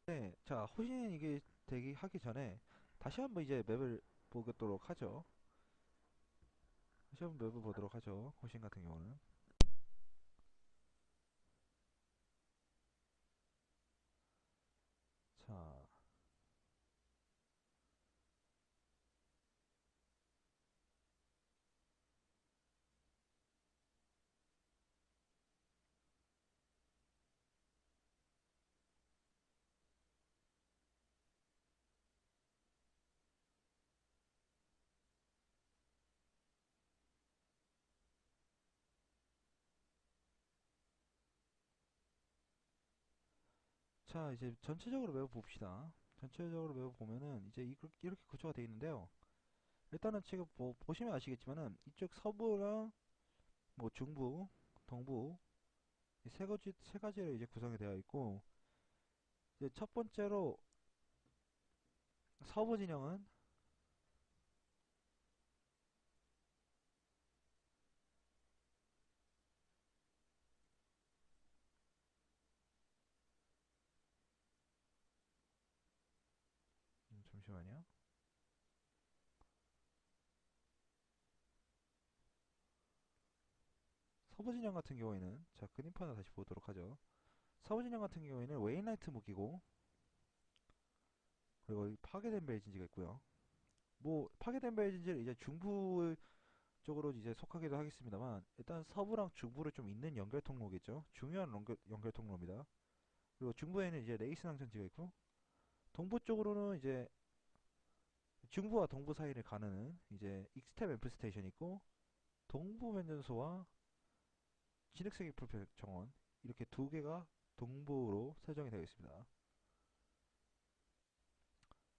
네, 자, 호신 이게 되기 하기 전에 다시 한번 이제 맵을 보도록 하죠. 다시 한번 맵을 보도록 하죠. 호신 같은 경우는. 자, 자, 이제 전체적으로 맵을 봅시다. 전체적으로 맵을 보면은 이제 이렇게 구조가 되어 있는데요. 일단은 지금 보시면 아시겠지만은 이쪽 서부랑 뭐 중부, 동부 이 세 가지로 이제 구성이 되어 있고 이제 첫 번째로 서부 진영은 잠시만요. 서부 진영 같은 경우에는 자, 그림판을 다시 보도록 하죠. 서부 진영 같은 경우에는 웨인라이트 무기고 그리고 이 파괴된 벨진지가 있고요. 뭐 파괴된 벨진지를 이제 중부 쪽으로 이제 속하기도 하겠습니다만 일단 서부랑 중부를 좀 잇는 연결 통로겠죠. 중요한 연결 통로입니다. 그리고 중부에는 이제 레이스 낭전지가 있고 동부 쪽으로는 이제 중부와 동부 사이를 가르는 이제 익스텝 앰프 스테이션이 있고 동부 변전소와 진흙색의 풀 정원 이렇게 두 개가 동부로 설정이 되어 있습니다.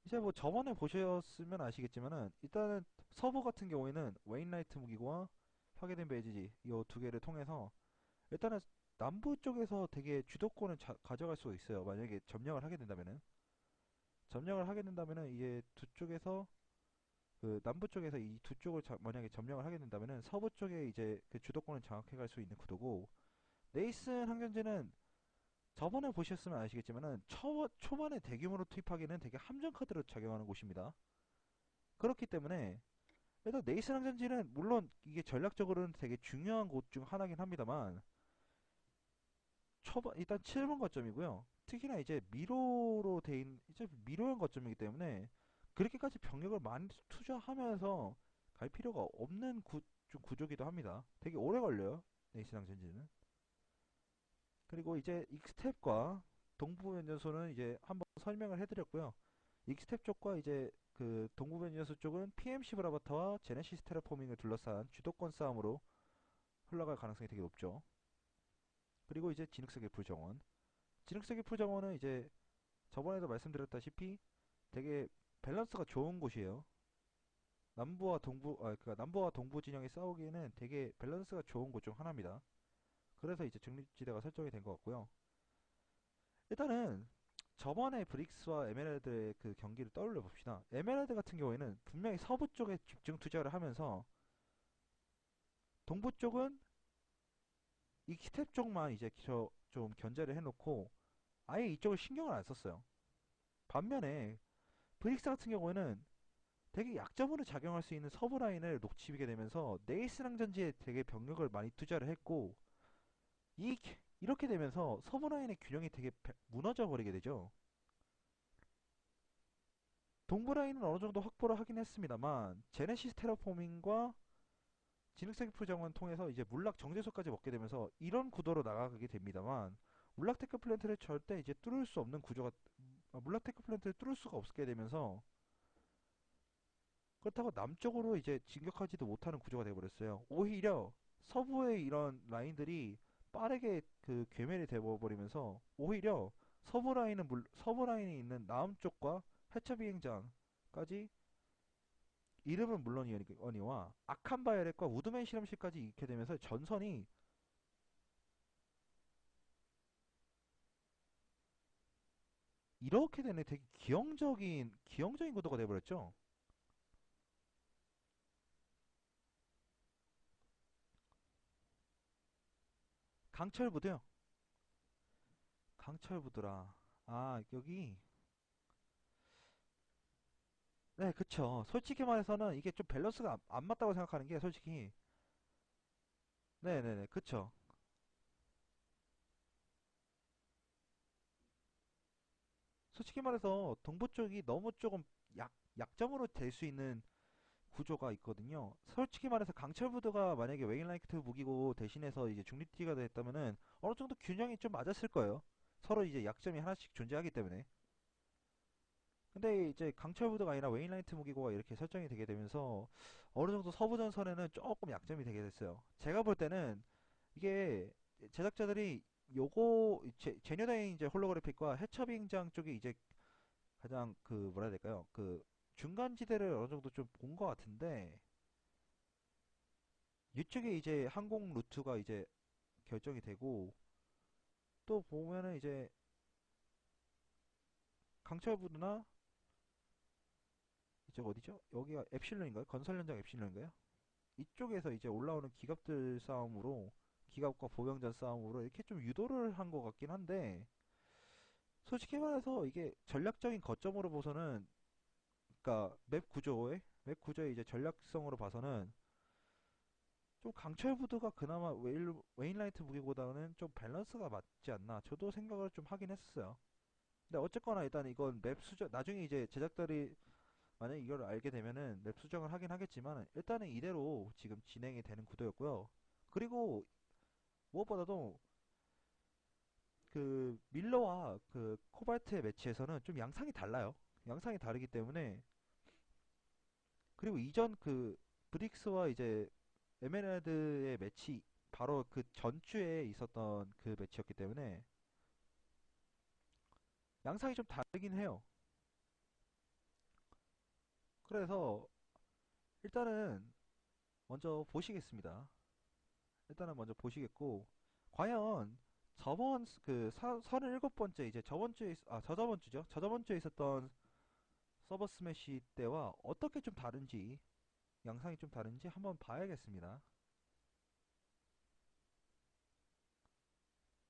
이제 뭐 저번에 보셨으면 아시겠지만은 일단은 서버 같은 경우에는 웨인라이트 무기고와 파괴된 베이지지 이 두 개를 통해서 일단은 남부 쪽에서 되게 주도권을 가져갈 수가 있어요. 만약에 점령을 하게 된다면은 이게 두 쪽에서 그 남부 쪽에서 이 두 쪽을 만약에 점령을 하게 된다면은 서부 쪽에 이제 그 주도권을 장악해 갈 수 있는 구도고 네이슨 항전지는 저번에 보셨으면 아시겠지만은 초반에 대규모로 투입하기는 되게 함정 카드로 작용하는 곳입니다. 그렇기 때문에 일단 네이슨 항전지는 물론 이게 전략적으로는 되게 중요한 곳 중 하나긴 합니다만 초반 일단 7번 거점이고요. 특히나 이제 미로로 돼인 이제 미로형 거점이기 때문에 그렇게까지 병력을 많이 투자하면서 갈 필요가 없는 좀 구조기도 합니다. 되게 오래 걸려요. 네이슨 항전지는. 그리고 이제 익스텝과 동부변전소는 이제 한번 설명을 해드렸고요. 익스텝 쪽과 이제 그 동부변전소 쪽은 PMC 브라바타와 제네시스 테라포밍을 둘러싼 주도권 싸움으로 흘러갈 가능성이 되게 높죠. 그리고 이제 진흙색의 불정원. 진흙색의 풀정원은 이제 저번에도 말씀드렸다시피 되게 밸런스가 좋은 곳이에요. 그러니까 남부와 동부 진영이 싸우기에는 되게 밸런스가 좋은 곳 중 하나입니다. 그래서 이제 중립지대가 설정이 된 것 같고요. 일단은 저번에 브릭스와 에메랄드의 그 경기를 떠올려 봅시다. 에메랄드 같은 경우에는 분명히 서부 쪽에 집중 투자를 하면서 동부 쪽은 익스텝 쪽만 이제 좀 견제를 해놓고 아예 이쪽을 신경을 안 썼어요. 반면에 브릭스 같은 경우에는 되게 약점으로 작용할 수 있는 서브 라인을 놓치게 되면서 네이스랑 전지에 되게 병력을 많이 투자를 했고 이 이렇게 되면서 서브 라인의 균형이 되게 무너져 버리게 되죠. 동부 라인은 어느 정도 확보를 하긴 했습니다만 제네시스 테라포밍과 진흙색 풀정원 통해서 이제 물락 정제소까지 먹게 되면서 이런 구도로 나가게 됩니다만 물락 테크 플랜트를 절대 이제 뚫을 수 없는 구조가 물락 테크 플랜트를 뚫을 수가 없게 되면서 그렇다고 남쪽으로 이제 진격하지도 못하는 구조가 되어버렸어요. 오히려 서부의 이런 라인들이 빠르게 그 괴멸이 되어버리면서 오히려 서부 라인이 있는 남쪽과 해처 비행장까지 이름은 물론이거니와 악한 바이오렛과 우드맨 실험실까지 잃게 되면서 전선이 이렇게 되네 되게 기형적인 구도가 되어버렸죠. 강철부도요. 강철부도라. 아, 여기. 네, 그쵸. 솔직히 말해서는 이게 좀 밸런스가 안 맞다고 생각하는 게 솔직히. 네네네, 그쵸. 솔직히 말해서 동부 쪽이 너무 조금 약점으로 될 수 있는 구조가 있거든요. 솔직히 말해서 강철부드가 만약에 웨인라이트 무기고 대신해서 이제 중립티가 됐다면은 어느 정도 균형이 좀 맞았을 거예요. 서로 이제 약점이 하나씩 존재하기 때문에. 근데 이제 강철부드가 아니라 웨인라이트 무기고가 이렇게 설정이 되게 되면서 어느 정도 서부전선에는 조금 약점이 되게 됐어요. 제가 볼 때는 이게 제작자들이 요거 제뉴다인 이제 홀로그래픽과 해처비행장 쪽이 이제 가장 그 뭐라 해야 될까요? 그 중간 지대를 어느 정도 좀 본 것 같은데 이쪽에 이제 항공 루트가 이제 결정이 되고 또 보면은 이제 강철부두나 이쪽 어디죠? 여기가 엡실론인가요? 건설 현장 엡실론인가요? 이쪽에서 이제 올라오는 기갑들 싸움으로 기갑과 보병전 싸움으로 이렇게 좀 유도를 한 것 같긴 한데 솔직히 말해서 이게 전략적인 거점으로 봐서는 그러니까 맵 구조의 이제 전략성으로 봐서는 좀 강철부두가 그나마 웨인라이트 무기보다는 좀 밸런스가 맞지 않나 저도 생각을 좀 하긴 했었어요. 근데 어쨌거나 일단 이건 맵 수정 나중에 이제 제작들이 만약 이걸 알게 되면은 맵 수정을 하긴 하겠지만 일단은 이대로 지금 진행이 되는 구도였고요. 그리고 무엇보다도 그 밀러와 그 코발트의 매치에서는 좀 양상이 달라요. 양상이 다르기 때문에 그리고 이전 그 브릭스와 이제 에메랄드의 매치 바로 그 전주에 있었던 그 매치였기 때문에 양상이 좀 다르긴 해요. 그래서 일단은 먼저 보시겠습니다. 일단은 먼저 보시겠고 과연 저번 그 37번째 이제 저번 주에 저저번 주죠. 저저번 주에 있었던 서버 스매시 때와 어떻게 좀 다른지 양상이 좀 다른지 한번 봐야겠습니다.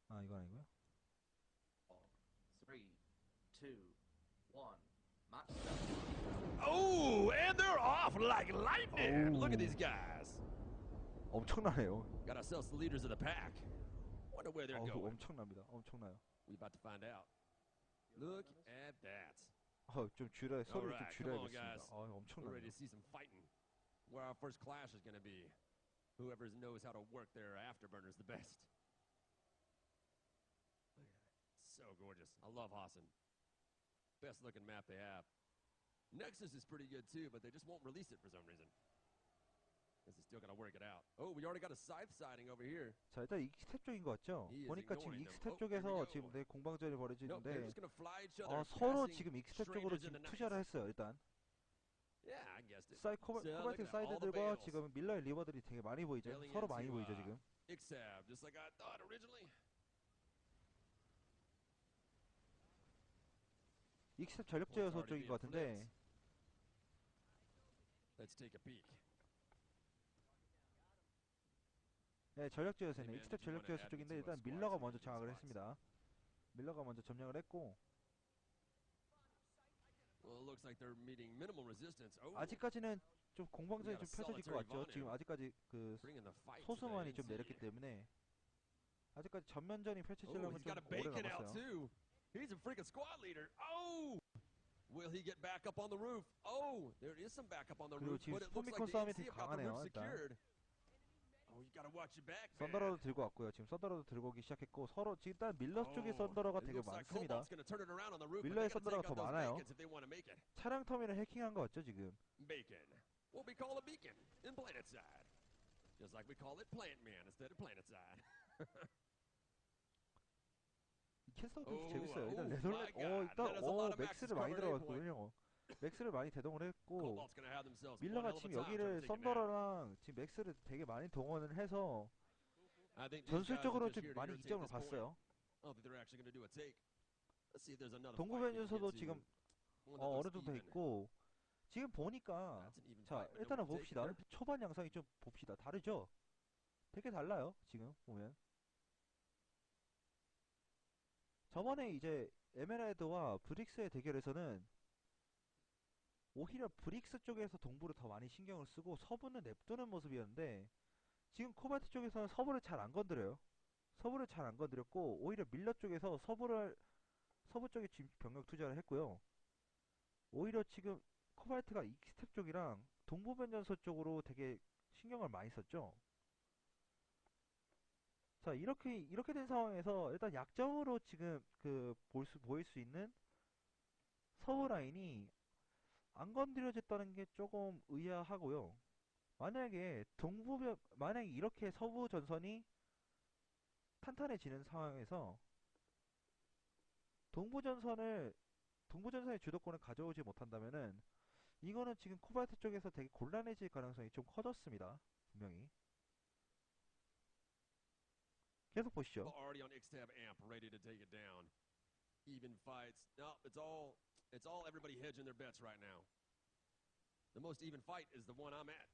아 이건 아니고요. Three, two, one. Match start. Oh, and they're off like lightning. Look at 어우 these guys. 엄청나네요. Got ourselves the leaders of the pack. Wonder where they're 어우 going. 엄청납니다. 엄청나요. We about to find out. Look at that. 좀 줄여 All 소리를 좀 right, come on, 줄여야겠습니다. guys. We're ready 엄청나네요. to see some fighting. Where our first clash is going to be. Whoever knows how to work their afterburners the best. Look at it. So gorgeous. I love Hassan. Best looking map they have. Nexus is pretty good too, but they just won't release it for some reason. Guess they still got to work it out. Oh, we already got a scythe sighting over here. 자 일단 익스텝 쪽인 것 같죠? He is 보니까 지금 ignoring them. 익스텝 Oh, here we 쪽에서 go. 지금 내 공방전이 Nope, they're 벌어지는데 just gonna fly each other, 서로 passing 지금 익스텝 쪽으로 strangers in 지금 the night. 투자를 했어요. 일단 Yeah, I guessed it. 코발트 So look at that, all the 사이드들과 bales. 지금 밀러의 리버들이 되게 많이 보이죠. Bailing 서로 많이 into 보이죠 지금. Ixab, just like I thought originally. 익스텝 Points 전력제여서 already 쪽인 being 것 flipped. 같은데 Let's take a peek. 네, Hey 전력제여서는 man, 익스텝 did you want to 전력제여서 add me 쪽인데 to a 일단 squad 밀러가 so we 먼저 can do 장악을 spots? 했습니다. 밀러가 먼저 점령을 했고 Well, it looks like they're meeting minimal resistance. Oh, 아직까지는 좀 we 공방전이 got a 좀 펼쳐질 것 solitary 같죠. 지금 Vanu 아직까지 그 bringing the fight to the 소수만이 좀 NC. 내렸기 때문에 아직까지 전면전이 Oh, 펼쳐지려면 he's 좀 got a 오래 bacon out 남았어요. too. He's a freaking squad leader. Oh! Will he get back up on the roof? Oh, there is some backup on the 그리고 roof, 지금 but it looks like 스포미콘 the 싸움이 NC 되게 have got the roof 강하네요. 일단 secured. Oh, you gotta watch your back, man. 썬더러도 들고 왔고요. 지금 썬더러도 들고 오기 시작했고 서로 지금 일단 밀러 쪽의 Oh, 썬더러가 it 되게 looks like 많습니다. Cobalt's gonna turn it around on the roof, but 밀러의 they gotta take 썬더러가 더 out those 많아요. bacons if they want to make it. 차량 터미널 해킹한 거 같죠 지금? Bacon. What we call a beacon in Planetside. Just like we call it Plant Man instead of Planetside. 이 캐스터도 Oh, 재밌어요. 일단 oh 레솔렛 my God. 일단 That is a lot of maxes 맥스를 많이 covered A point. 들어갔거든요. 맥스를 많이 대동을 했고 Cobalt's gonna have themselves one 밀러가 hell of a 지금 time trying to 여기를 take it down. 썬더러랑 지금 맥스를 되게 많이 동원을 해서 I think these guys are 전술적으로 just 좀 here to 많이 irritate 이점을 this point. 봤어요. I don't think they're actually gonna do a take. Let's see if there's another 동부 fight we can get 변전소도 to. 지금 One that 어느 looks 정도 even. 있고 지금 보니까 That's an even 자 fight, but 일단은 nobody's taking 봅시다. her. 초반 양상이 좀 봅시다. 다르죠? 되게 달라요. 지금 보면 저번에 이제 에메랄드와 브릭스의 대결에서는 오히려 브릭스 쪽에서 동부를 더 많이 신경을 쓰고 서부는 냅두는 모습이었는데 지금 코발트 쪽에서는 서부를 잘 안 건드려요. 서부를 잘 안 건드렸고 오히려 밀러 쪽에서 서부 쪽에 지금 병력 투자를 했고요. 오히려 지금 코발트가 익스텝 쪽이랑 동부변전소 쪽으로 되게 신경을 많이 썼죠. 자, 이렇게 된 상황에서 일단 약점으로 지금 보일 수 있는 서부 라인이 안 건드려졌다는 게 조금 의아하고요. 만약에 이렇게 서부 전선이 탄탄해지는 상황에서 동부 전선의 주도권을 가져오지 못한다면은 이거는 지금 코발트 쪽에서 되게 곤란해질 가능성이 좀 커졌습니다. 분명히. 계속 보시죠. Already on Ixtab amp, ready to take it down. Even fights. No, it's all everybody hedging their bets right now. The most even fight is the one I'm at.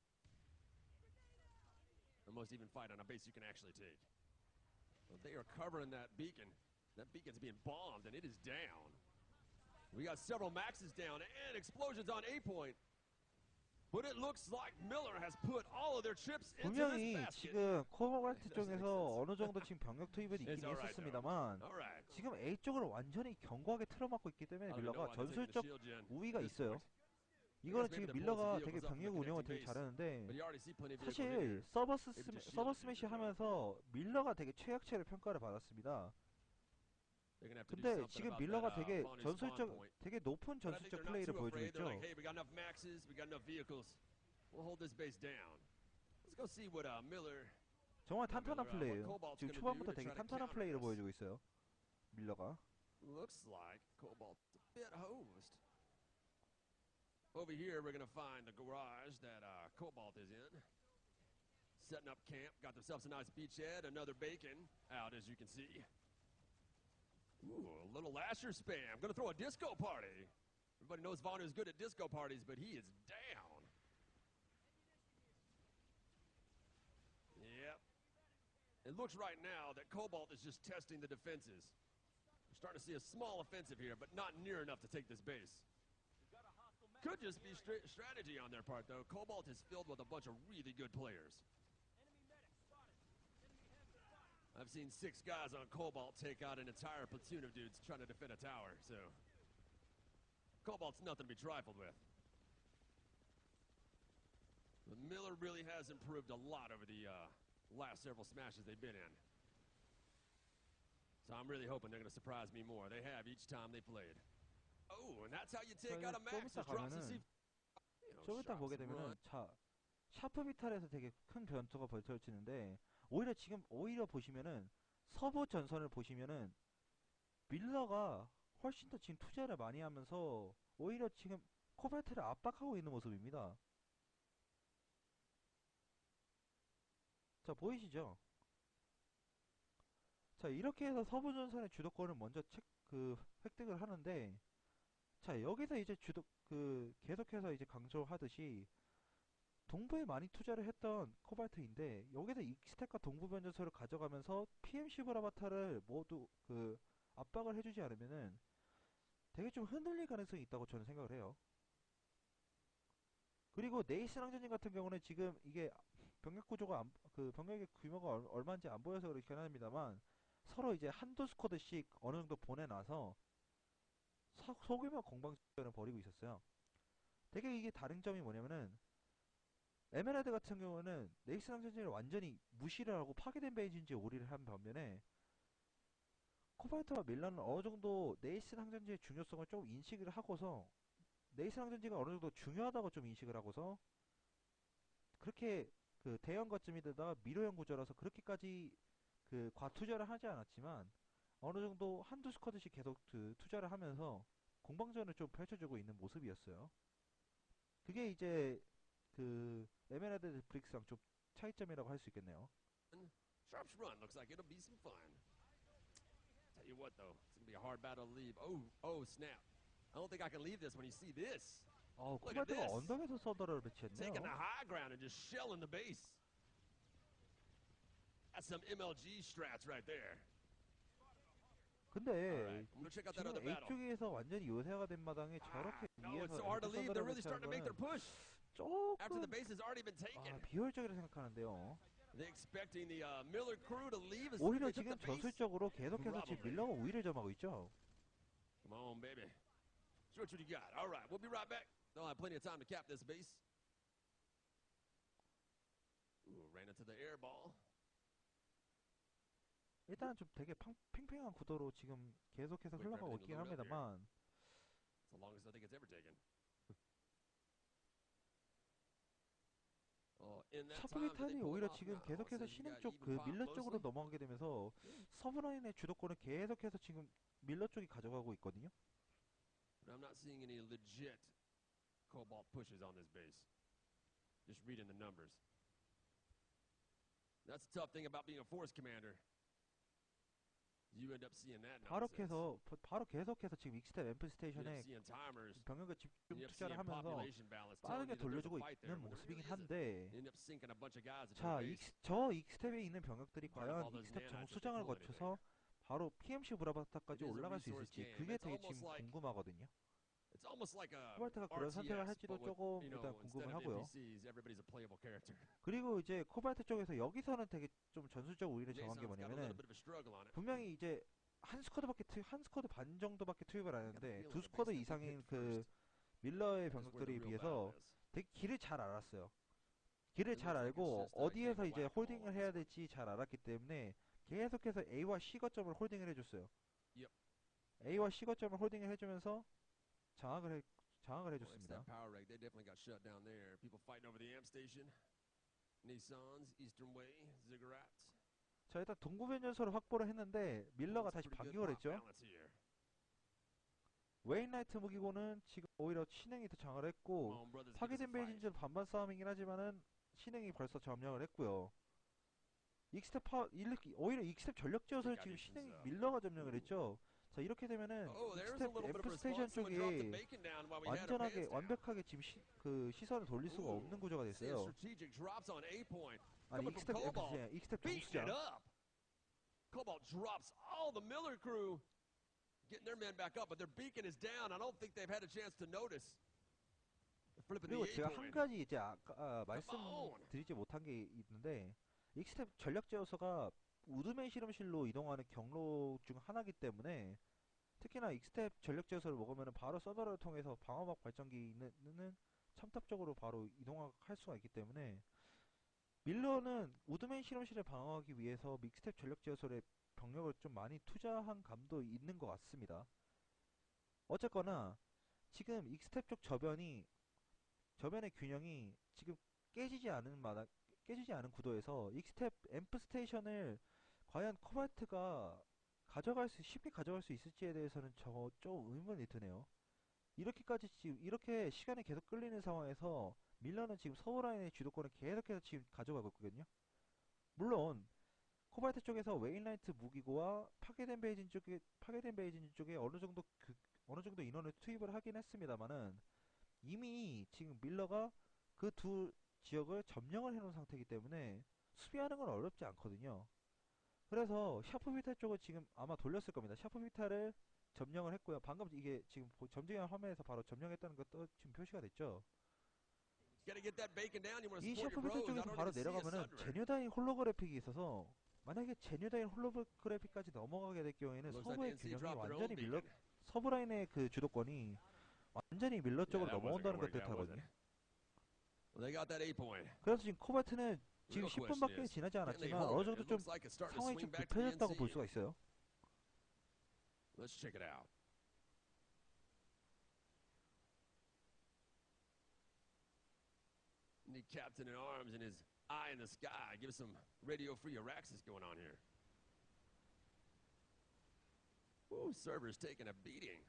The most even fight on a base you can actually take. Well, they are covering that beacon. That beacon's being bombed, and it is down. We got several maxes down, and explosions on A point. But it looks like Miller has put all of their chips into this 분명히 basket. 지금 코발트 It doesn't make 쪽에서 sense. 어느 정도 지금 병력 투입은 It's 있긴 all right, though. 했었습니다만 All right. 지금 A 쪽으로 완전히 견고하게 틀어막고 있기 때문에 I don't even know 밀러가 why they're taking the 전술적 shield gen 우위가 at this 있어요. point. 이거는 maybe 지금 they're pulling 밀러가 some 되게 vehicles up from the 병력 운영을 connecting 되게 base. 잘하는데 But you already see plenty of vehicles in 사실 here. 서버 스매시 하면서 밀러가 되게 최약체를 평가를 받았습니다. They're gonna have to do 근데 something 지금 about 밀러가 that, 되게 Bonnie's spawn point. 되게 높은 But I think 전술적 they're not 플레이를 too 보여주고 afraid. They're 있죠. like, hey, we got enough maxes, we got enough vehicles. We'll hold this base down. Let's go see what Miller. 정말 탄탄한 what 플레이예요. Cobalt's 지금 gonna 초반부터 do to 되게 try to 탄탄한 counter 플레이를 this. 보여주고 있어요. 밀러가. Looks like Cobalt's a bit hosed. Over here, we're gonna find the garage that Cobalt is in. Setting up camp, got themselves a nice beachhead, another bacon out, as you can see. Ooh, a little Lasher spam. Gonna throw a disco party. Everybody knows Vaughn is good at disco parties, but he is down. Yep. It looks right now that Cobalt is just testing the defenses. We're starting to see a small offensive here, but not near enough to take this base. Could just be strategy on their part, though. Cobalt is filled with a bunch of really good players. I've seen 6 guys on Cobalt take out an entire platoon of dudes trying to defend a tower, so Cobalt's nothing to be trifled with. But Miller really has improved a lot over the last several smashes they've been in. So I'm really hoping they're going to surprise me more. They have each time they played. Oh, and that's how you take out a max. 좀 이따 Just drops the 가면은 C. 좀 이따 보게 되면은 샤프 비탈에서 되게 큰 변수가 벌쳐지는데 오히려 보시면은 서부 전선을 보시면은 밀러가 훨씬 더 지금 투자를 많이 하면서 오히려 지금 코발트를 압박하고 있는 모습입니다. 자, 보이시죠? 자, 이렇게 해서 서부 전선의 주도권을 먼저 획득을 하는데 자, 여기서 이제 계속해서 이제 강조하듯이 동부에 많이 투자를 했던 코발트인데 여기서 익스텍과 동부 변전소를 가져가면서 PMC 브라바타를 모두 압박을 해주지 않으면은 되게 좀 흔들릴 가능성이 있다고 저는 생각을 해요. 그리고 네이슨 항전진 같은 경우는 지금 이게 병력의 규모가 얼마인지 안 보여서 그렇긴 합니다만 서로 이제 한두 스쿼드씩 어느 정도 보내놔서 소규모 공방전을 벌이고 있었어요. 되게 이게 다른 점이 뭐냐면은 에메랄드 같은 경우는 네이슨 항전진을 완전히 무시를 하고 파괴된 베이지인지 오리를 한 반면에 코발트와 밀라는 어느 정도 네이슨 항전지의 중요성을 좀 인식을 하고서 네이슨 항전지가 어느 정도 중요하다고 좀 인식을 하고서 그렇게 대형 거점이되다가 미로형 구조라서 그렇게까지 과투자를 하지 않았지만 어느 정도 한두 스쿼드씩 계속 투자를 하면서 공방전을 좀 펼쳐주고 있는 모습이었어요. 그게 이제 에메랄드 브릭스랑 좀 차이점이라고 할 수 있겠네요. Sharp's run looks like it'll be some fun. Tell you what, though, it's gonna be a hard battle to leave. Oh, snap! I don't think I can leave this when you see this. Look at 코발트가 this. 언덕에서 서더를 배치했네요. Taking the high ground and just shelling the base. That's some MLG strats right there. 근데 I'm gonna check out that 지금 other A battle. 쪽에서 완전히 요새가 된 마당에 저렇게 No, it's 위에서 so hard to leave. They're 서드를 really starting to make their 배치하는 push 거는 after the 조금 base has already been taken. 비효율적이라 생각하는데요. They're expecting the Miller crew to leave as soon as 오히려 they took the 지금 base. 전술적으로 계속해서 지금 Probably. 밀러가 우위를 점하고 있죠. Come on, baby. Show us what you got. All right, we'll be right back. They'll have plenty of time to cap this base. Ooh, ran into the air ball. 일단은 좀 되게 팽팽한 구도로 지금 계속해서 Wait for 흘러가고 everything to 있긴 load up here. 합니다만 It's the longest I think it's ever taken. In that time, did they 서브비탄이 pull it 오히려 off? 지금 No. 계속해서 Says you 신흥 got 쪽 even 그 pop 밀러 쪽으로 mostly. 넘어가게 되면서 서브라인의 주도권을 계속해서 지금 밀러 쪽이 가져가고 있거든요. But I'm not seeing any legit Cobalt pushes on this base. Just reading the numbers. That's the tough thing about being a force commander. You end up seeing that nonsense. 바로 계속해서 지금 익스텝 앰프 You end up 스테이션에 seeing timers. 병력을 You 집중 end up 투자를 seeing 하면서 population balance telling 빠르게 you that there's a 돌려주고 fight there 있는 when there 모습이긴 really isn't. 한데 You end up sinking a bunch of guys at 자, your base. 저 익스텝에 있는 병력들이 Burn up all 과연 those 익스텝 nanites if they 정수장을 pull 거쳐서 바로 PMC 브라바타까지 It is a 올라갈 수 resource 있을지 game. 그게 It's 되게 almost 지금 like- 궁금하거든요. It's almost like a 코발트가 그런 선택을 RTS, 할지도 but with, 조금 you know, 일단 instead 궁금을 of 하고요. NPCs, everybody's a playable character. 그리고 이제 코발트 쪽에서 여기서는 되게 좀 전술적 우위를 정한 게 Jason's got a little 뭐냐면은 bit of a struggle on it. 분명히 이제 한 스쿼드 반 정도밖에 투입을 안 I got a 하는데 feeling 두 the 스쿼드 base that we 이상인 picked 그 first 밀러의 is where the 병력들에 real 비해서 battle is. 되게 길을 잘 알았어요. 길을 It 잘 looks like it's 알고 just a 어디에서 game of 이제 whack-a-mole 홀딩을 on 해야 this one. 될지 잘 알았기 때문에 계속해서 A와 C 거점을 홀딩을 해줬어요. Yep. A와 C 거점을 홀딩을 해주면서 장악을 Well, it's 해줬습니다. that power rake. They definitely got shut down there. People fighting over the amp station. Nissans, Eastern Way, Ziggurats. 자, 일단 동부변전소를 확보를 했는데 밀러가 That's 다시 pretty good 반격을 pop 했죠. balance here. 웨인라이트 무기고는 지금 오히려 신흥이 더 장을 Come 했고 on, brothers, give us a 파괴된 fight. 베이징즈는 반반 싸움이긴 하지만은 신흥이 벌써 점령을 했고요. 오히려 익스텝 전력 지어서 Stick out 지금 Easton's, 신흥 밀러가 점령을 했죠. 자, 이렇게 되면은 Oh, there's a 익스텝 little bit of 앰프 스테이션 response. Someone dropped the 쪽에 bacon down while we had our 완전하게 pants down. 완벽하게 지금 시선을 돌릴 수가 Ooh, 없는 구조가 see a 됐어요. strategic drops on A point. 아니 coming from Cobalt. 익스텝 Beating it 정수장. up. Cobalt drops all the Miller crew, getting their men back up, but their beacon is down. I don't think they've had a chance to notice. They're flipping the 그리고 A 제가 한 point. 가지 이제 on. 말씀드리지 못한 게 있는데 익스텝 전력 제어소가 우드맨 실험실로 이동하는 경로 중 하나이기 때문에 특히나 익스텝 전력 제어소를 먹으면 바로 서더를 통해서 방어막 발전기는 첨탑적으로 바로 이동할 수가 있기 때문에 밀러는 우드맨 실험실을 방어하기 위해서 익스텝 전력 제어소에 병력을 좀 많이 투자한 감도 있는 것 같습니다. 어쨌거나 지금 익스텝 쪽 저변의 균형이 지금 깨지지 않은 구도에서 익스텝 앰프 스테이션을 과연 코발트가 쉽게 가져갈 수 있을지에 대해서는 좀 의문이 드네요. 이렇게 시간이 계속 끌리는 상황에서 밀러는 지금 서브라인의 주도권을 계속해서 지금 가져가고 있거든요. 물론 코발트 쪽에서 웨인라이트 무기고와 파괴된 베이징 쪽에 어느 정도 인원을 투입을 하긴 했습니다만은 이미 지금 밀러가 그 두 지역을 점령을 해놓은 상태이기 때문에 수비하는 건 어렵지 않거든요. 그래서 샤프비탈 쪽을 지금 아마 돌렸을 겁니다. 샤프비탈을 점령을 했고요. 방금 이게 지금 점령한 화면에서 바로 점령했다는 것도 지금 표시가 됐죠. Gotta get that bacon down. You want to 이 support your 샤프비탈 bros. I 쪽에서 don't 바로 even see a 내려가면은 Sunray. 제뉴다인 홀로그래픽이 있어서 만약에 제뉴다인 홀로그래픽까지 넘어가게 될 경우에는 Looks like 서브의 NC 균형이 dropped their own 완전히 beacon. 서브라인의 그 주도권이 완전히 밀러 쪽으로 that wasn't 넘어온다는 gonna 것 work out, was 뜻하거든요. it? Well, they got that A point. 그래서 지금 코발트는 지금 Real question 10분밖에 is, 지나지 can they 않았지만 hold 어느 it? 정도 It 좀 looks like it's starting to 상황이 좀 swing back to the 급해졌다고 볼 NC. 수가 있어요. Let's check it out. Need Captain in Arms and his eye in the sky. Give us some radio-free Araxis going on here. Ooh, server's taking a beating.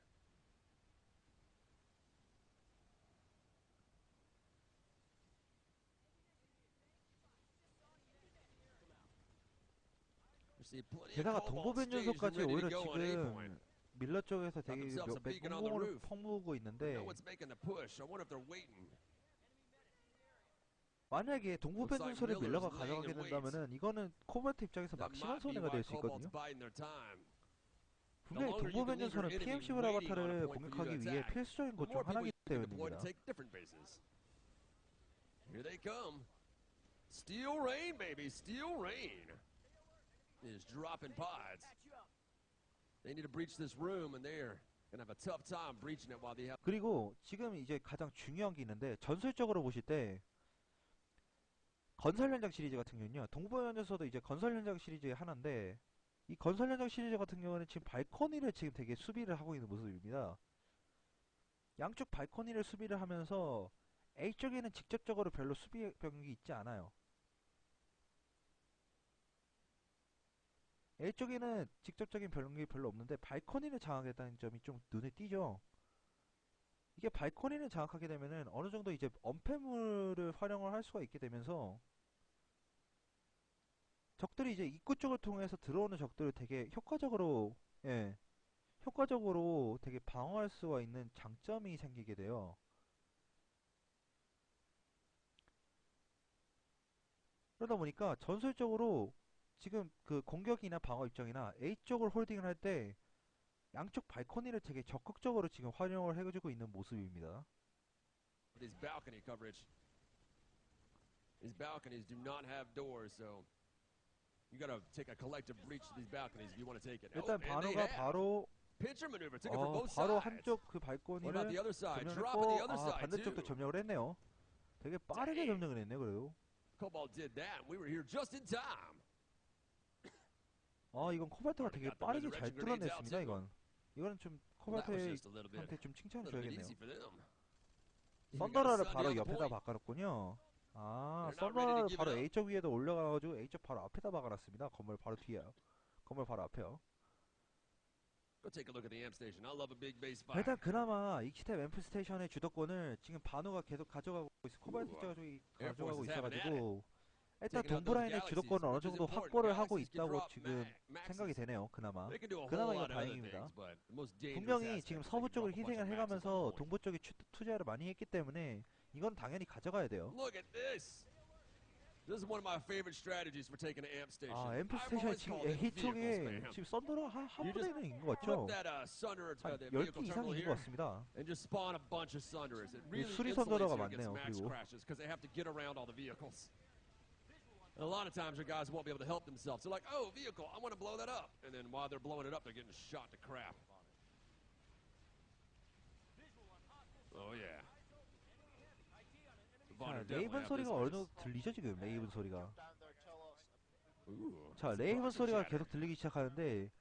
We see plenty of 게다가 Cobalt staged and 동부변전소까지 ready 오히려 to go on A point. 지금 밀러 쪽에서 Got 되게 themselves a 몇 beacon on the 공공을 roof. 퍼무고 I 있는데 know what's making the push. I wonder if they're waiting. 만약에 동부변전소를 Miller's 밀러가 laying 가져가게 in wait. 된다면은 이거는 코발트 입장에서 That 막심한 might be 손해가 why 될 수 Cobalt's 있거든요. biding their time. 분명히 longer you can leave your 동부변전선은 enemy PMC waiting on a 브라바타를 point for you to 공격하기 위해 attack, 필수적인 the 것 중 more people 하나이기 you can deploy to 때문입니다. take different bases. Here they come. Steel Rain, baby. Steel Rain is dropping pods. They need to breach this room, and they're gonna have a tough time breaching it while they have. 그리고 지금 이제 가장 중요한 게 있는데 전술적으로 보실 때 건설 현장 시리즈 같은 경우는요. 동부변전서도 이제 건설 현장 시리즈의 하나인데 이 건설 현장 시리즈 같은 경우는 지금 발코니를 지금 되게 수비를 하고 있는 모습입니다. 양쪽 발코니를 수비를 하면서 A쪽에는 직접적으로 별로 수비 병력이 있지 않아요. A쪽에는 직접적인 병력이 별로 없는데 발코니를 장악했다는 점이 좀 눈에 띄죠. 이게 발코니를 장악하게 되면은 어느 정도 이제 엄폐물을 활용을 할 수가 있게 되면서 적들이 이제 입구 쪽을 통해서 들어오는 적들을 되게 효과적으로 효과적으로 되게 방어할 수가 있는 장점이 생기게 돼요. 그러다 보니까 전술적으로 지금 그 공격이나 방어 입장이나 A쪽을 홀딩을 할 때 양쪽 발코니를 되게 적극적으로 지금 활용을 해주고 있는 모습입니다. These balcony coverage. These balconies do not have doors, so you gotta take a collective breach of these balconies if you want to take it. 일단 and they 바누가 have. 바로 Pincher maneuver took it from both 바로 sides. 한쪽 그 What about 발코니를 the other side? Dropping the 점령했고 other side 반대쪽도 too. 점령을 했네요. 되게 빠르게 Dang. 점령을 했네 그래도. Cobalt did that. We were here just in time. 이건 코발트가 되게 got the 빠르게 잘 resurrection grenades out 뚫어냈습니다. too. 이거는 좀 Well, that was just a 코발트한테 좀 칭찬을 little bit 줘야겠네요. easy for them. Even got a 썬더라를 Sunday 바로 on the 옆에다 point. 박아놨군요. They're not ready to 썬더라를 give 바로 it up. A쪽 위에도 올려가가지고 A쪽 바로 앞에다 박아놨습니다. 건물 바로 뒤에요. 건물 바로 앞에요. Go take a look at the amp station. I love a big base fire. 일단 그나마 익시텝 앰프 스테이션의 주도권을 지금 바누가 계속 가져가고 있어. 코발트 Ooh, 쪽이 Air 가져가고 Force is having 있어가지고 일단 Taking out 동부 those 라인의 galaxies, 주도권을 어느 which is 정도 important. 확보를 하고 Galaxies can 있다고 drop 지금 maxes. 생각이 되네요. 그나마. They can do a whole 그나마 lot 이건 of other 다행입니다. things, but the most dangerous 분명히 aspect 지금 is they 서부 can 쪽을 drop a bunch 희생을 of maxes on 해가면서 point. 동부 쪽에 투자를 많이 했기 때문에 이건 당연히 가져가야 돼요. Look at this. This is one of my favorite strategies for taking an amp station. 앰프 I've 스테이션이 always 지금 called it A vehicle 쪽에 spam. 지금 썬더가 한 You just 1분의 1인 것 같죠? Flip that sunderer to 한 the 10개 vehicle 이상이 terminal 있는 here 것 같습니다. and just spawn a bunch of sunderers. It really 수리 insulates 선더러가 you against 많네요, max 그리고. crashes because they have to get around all the vehicles. And a lot of times your guys won't be able to help themselves. They're like, oh, vehicle, I want to blow that up. And then while they're blowing it up, they're getting shot to crap. Oh, yeah. The 자, Bonner 레이븐 definitely have 소리가 this 어느 place. 정도 들리죠 지금 레이븐 소리가. Ooh, 자, some 레이븐 rocket 소리가 chatter. 계속 들리기 시작하는데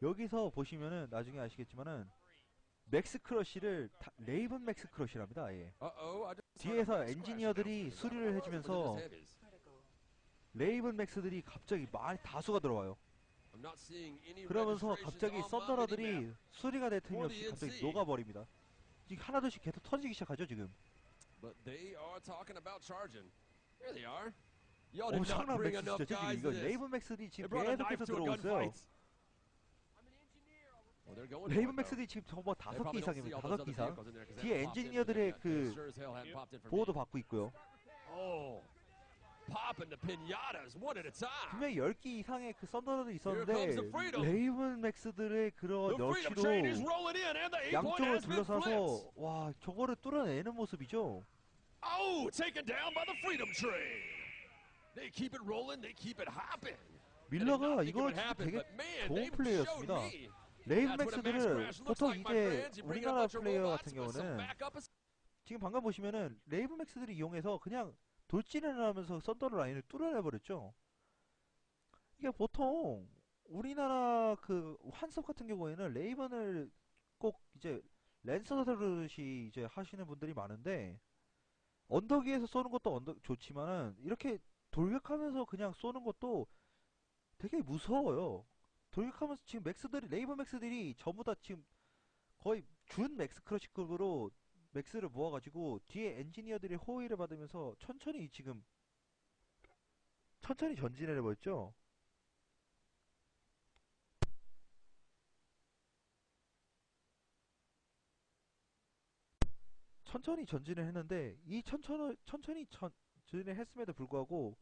여기서 보시면은 나중에 아시겠지만은 맥스 크러쉬를 레이븐 맥스 크러쉬랍니다. 예. Uh-oh, I just 뒤에서 heard a max crash 엔지니어들이 announcement. 수리를 Was it 해주면서 just heavies? 레이븐 맥스들이 갑자기 많이 다수가 들어와요. I'm not seeing any 그러면서 registrations 갑자기 on my 썬더러들이 minimap. 수리가 될 틈이 For 없이 the 갑자기 NC. 녹아버립니다. 지금 하나둘씩 계속 터지기 시작하죠 지금. But they are talking about charging. Here they are. Y'all did not 엄청난 bring 맥스 enough 진짜 지금 guys 이거 to this. 레이븐 맥스들이 They 지금 brought a knife 계속해서 to a 들어오고 있어요. gunfight. Well, they're going 레이븐 for it, though. 맥스들이 지금 정말 They 5개 probably don't see 이상입니다. all those 5개 other 이상. vehicles in there 'cause they 뒤에 haven't popped in for 엔지니어들의 me yet. They 그 sure as hell hadn't popped in for 보호도 me. 받고 있고요. Oh, popping the pinatas one at a time. 분명히 10개 이상의 그 썬더들이 Here comes 있었는데 the freedom. 레이븐 맥스들의 그런 The freedom train is 러쉬로 rolling in, and the 8-point 양쪽을 has been flipped. 둘러싸서 와 저거를 뚫어내는 모습이죠. Oh, taken down by the freedom train. They keep it rolling, they keep it hopping. 밀러가 I did not think it 이걸 would 진짜 happen, 되게 but man, 좋은 they've 플레이였습니다. showed me. 레이븐 That's what a max 맥스들을 crash looks 보통 like, my 이제 friends. You bring in a 우리나라 bunch of 플레이어 robots 같은 with some 경우는 backup. 지금 방금 보시면은 레이븐 맥스들이 이용해서 그냥 돌진을 하면서 썬더 라인을 뚫어내버렸죠. 이게 보통 우리나라 그 환섭 같은 경우에는 레이븐을 꼭 이제 랜서드릇이 이제 하시는 분들이 많은데 언덕 위에서 쏘는 것도 좋지만은 이렇게 돌격하면서 그냥 쏘는 것도 되게 무서워요. 돌격하면서 지금 레이븐 맥스들이 전부 다 지금 거의 준 맥스 크러쉬급으로 맥스를 모아가지고 뒤에 엔지니어들이 호위를 받으면서 천천히 전진을 해버렸죠. 천천히 전진을 했는데 이 천천히 전진을 했음에도 불구하고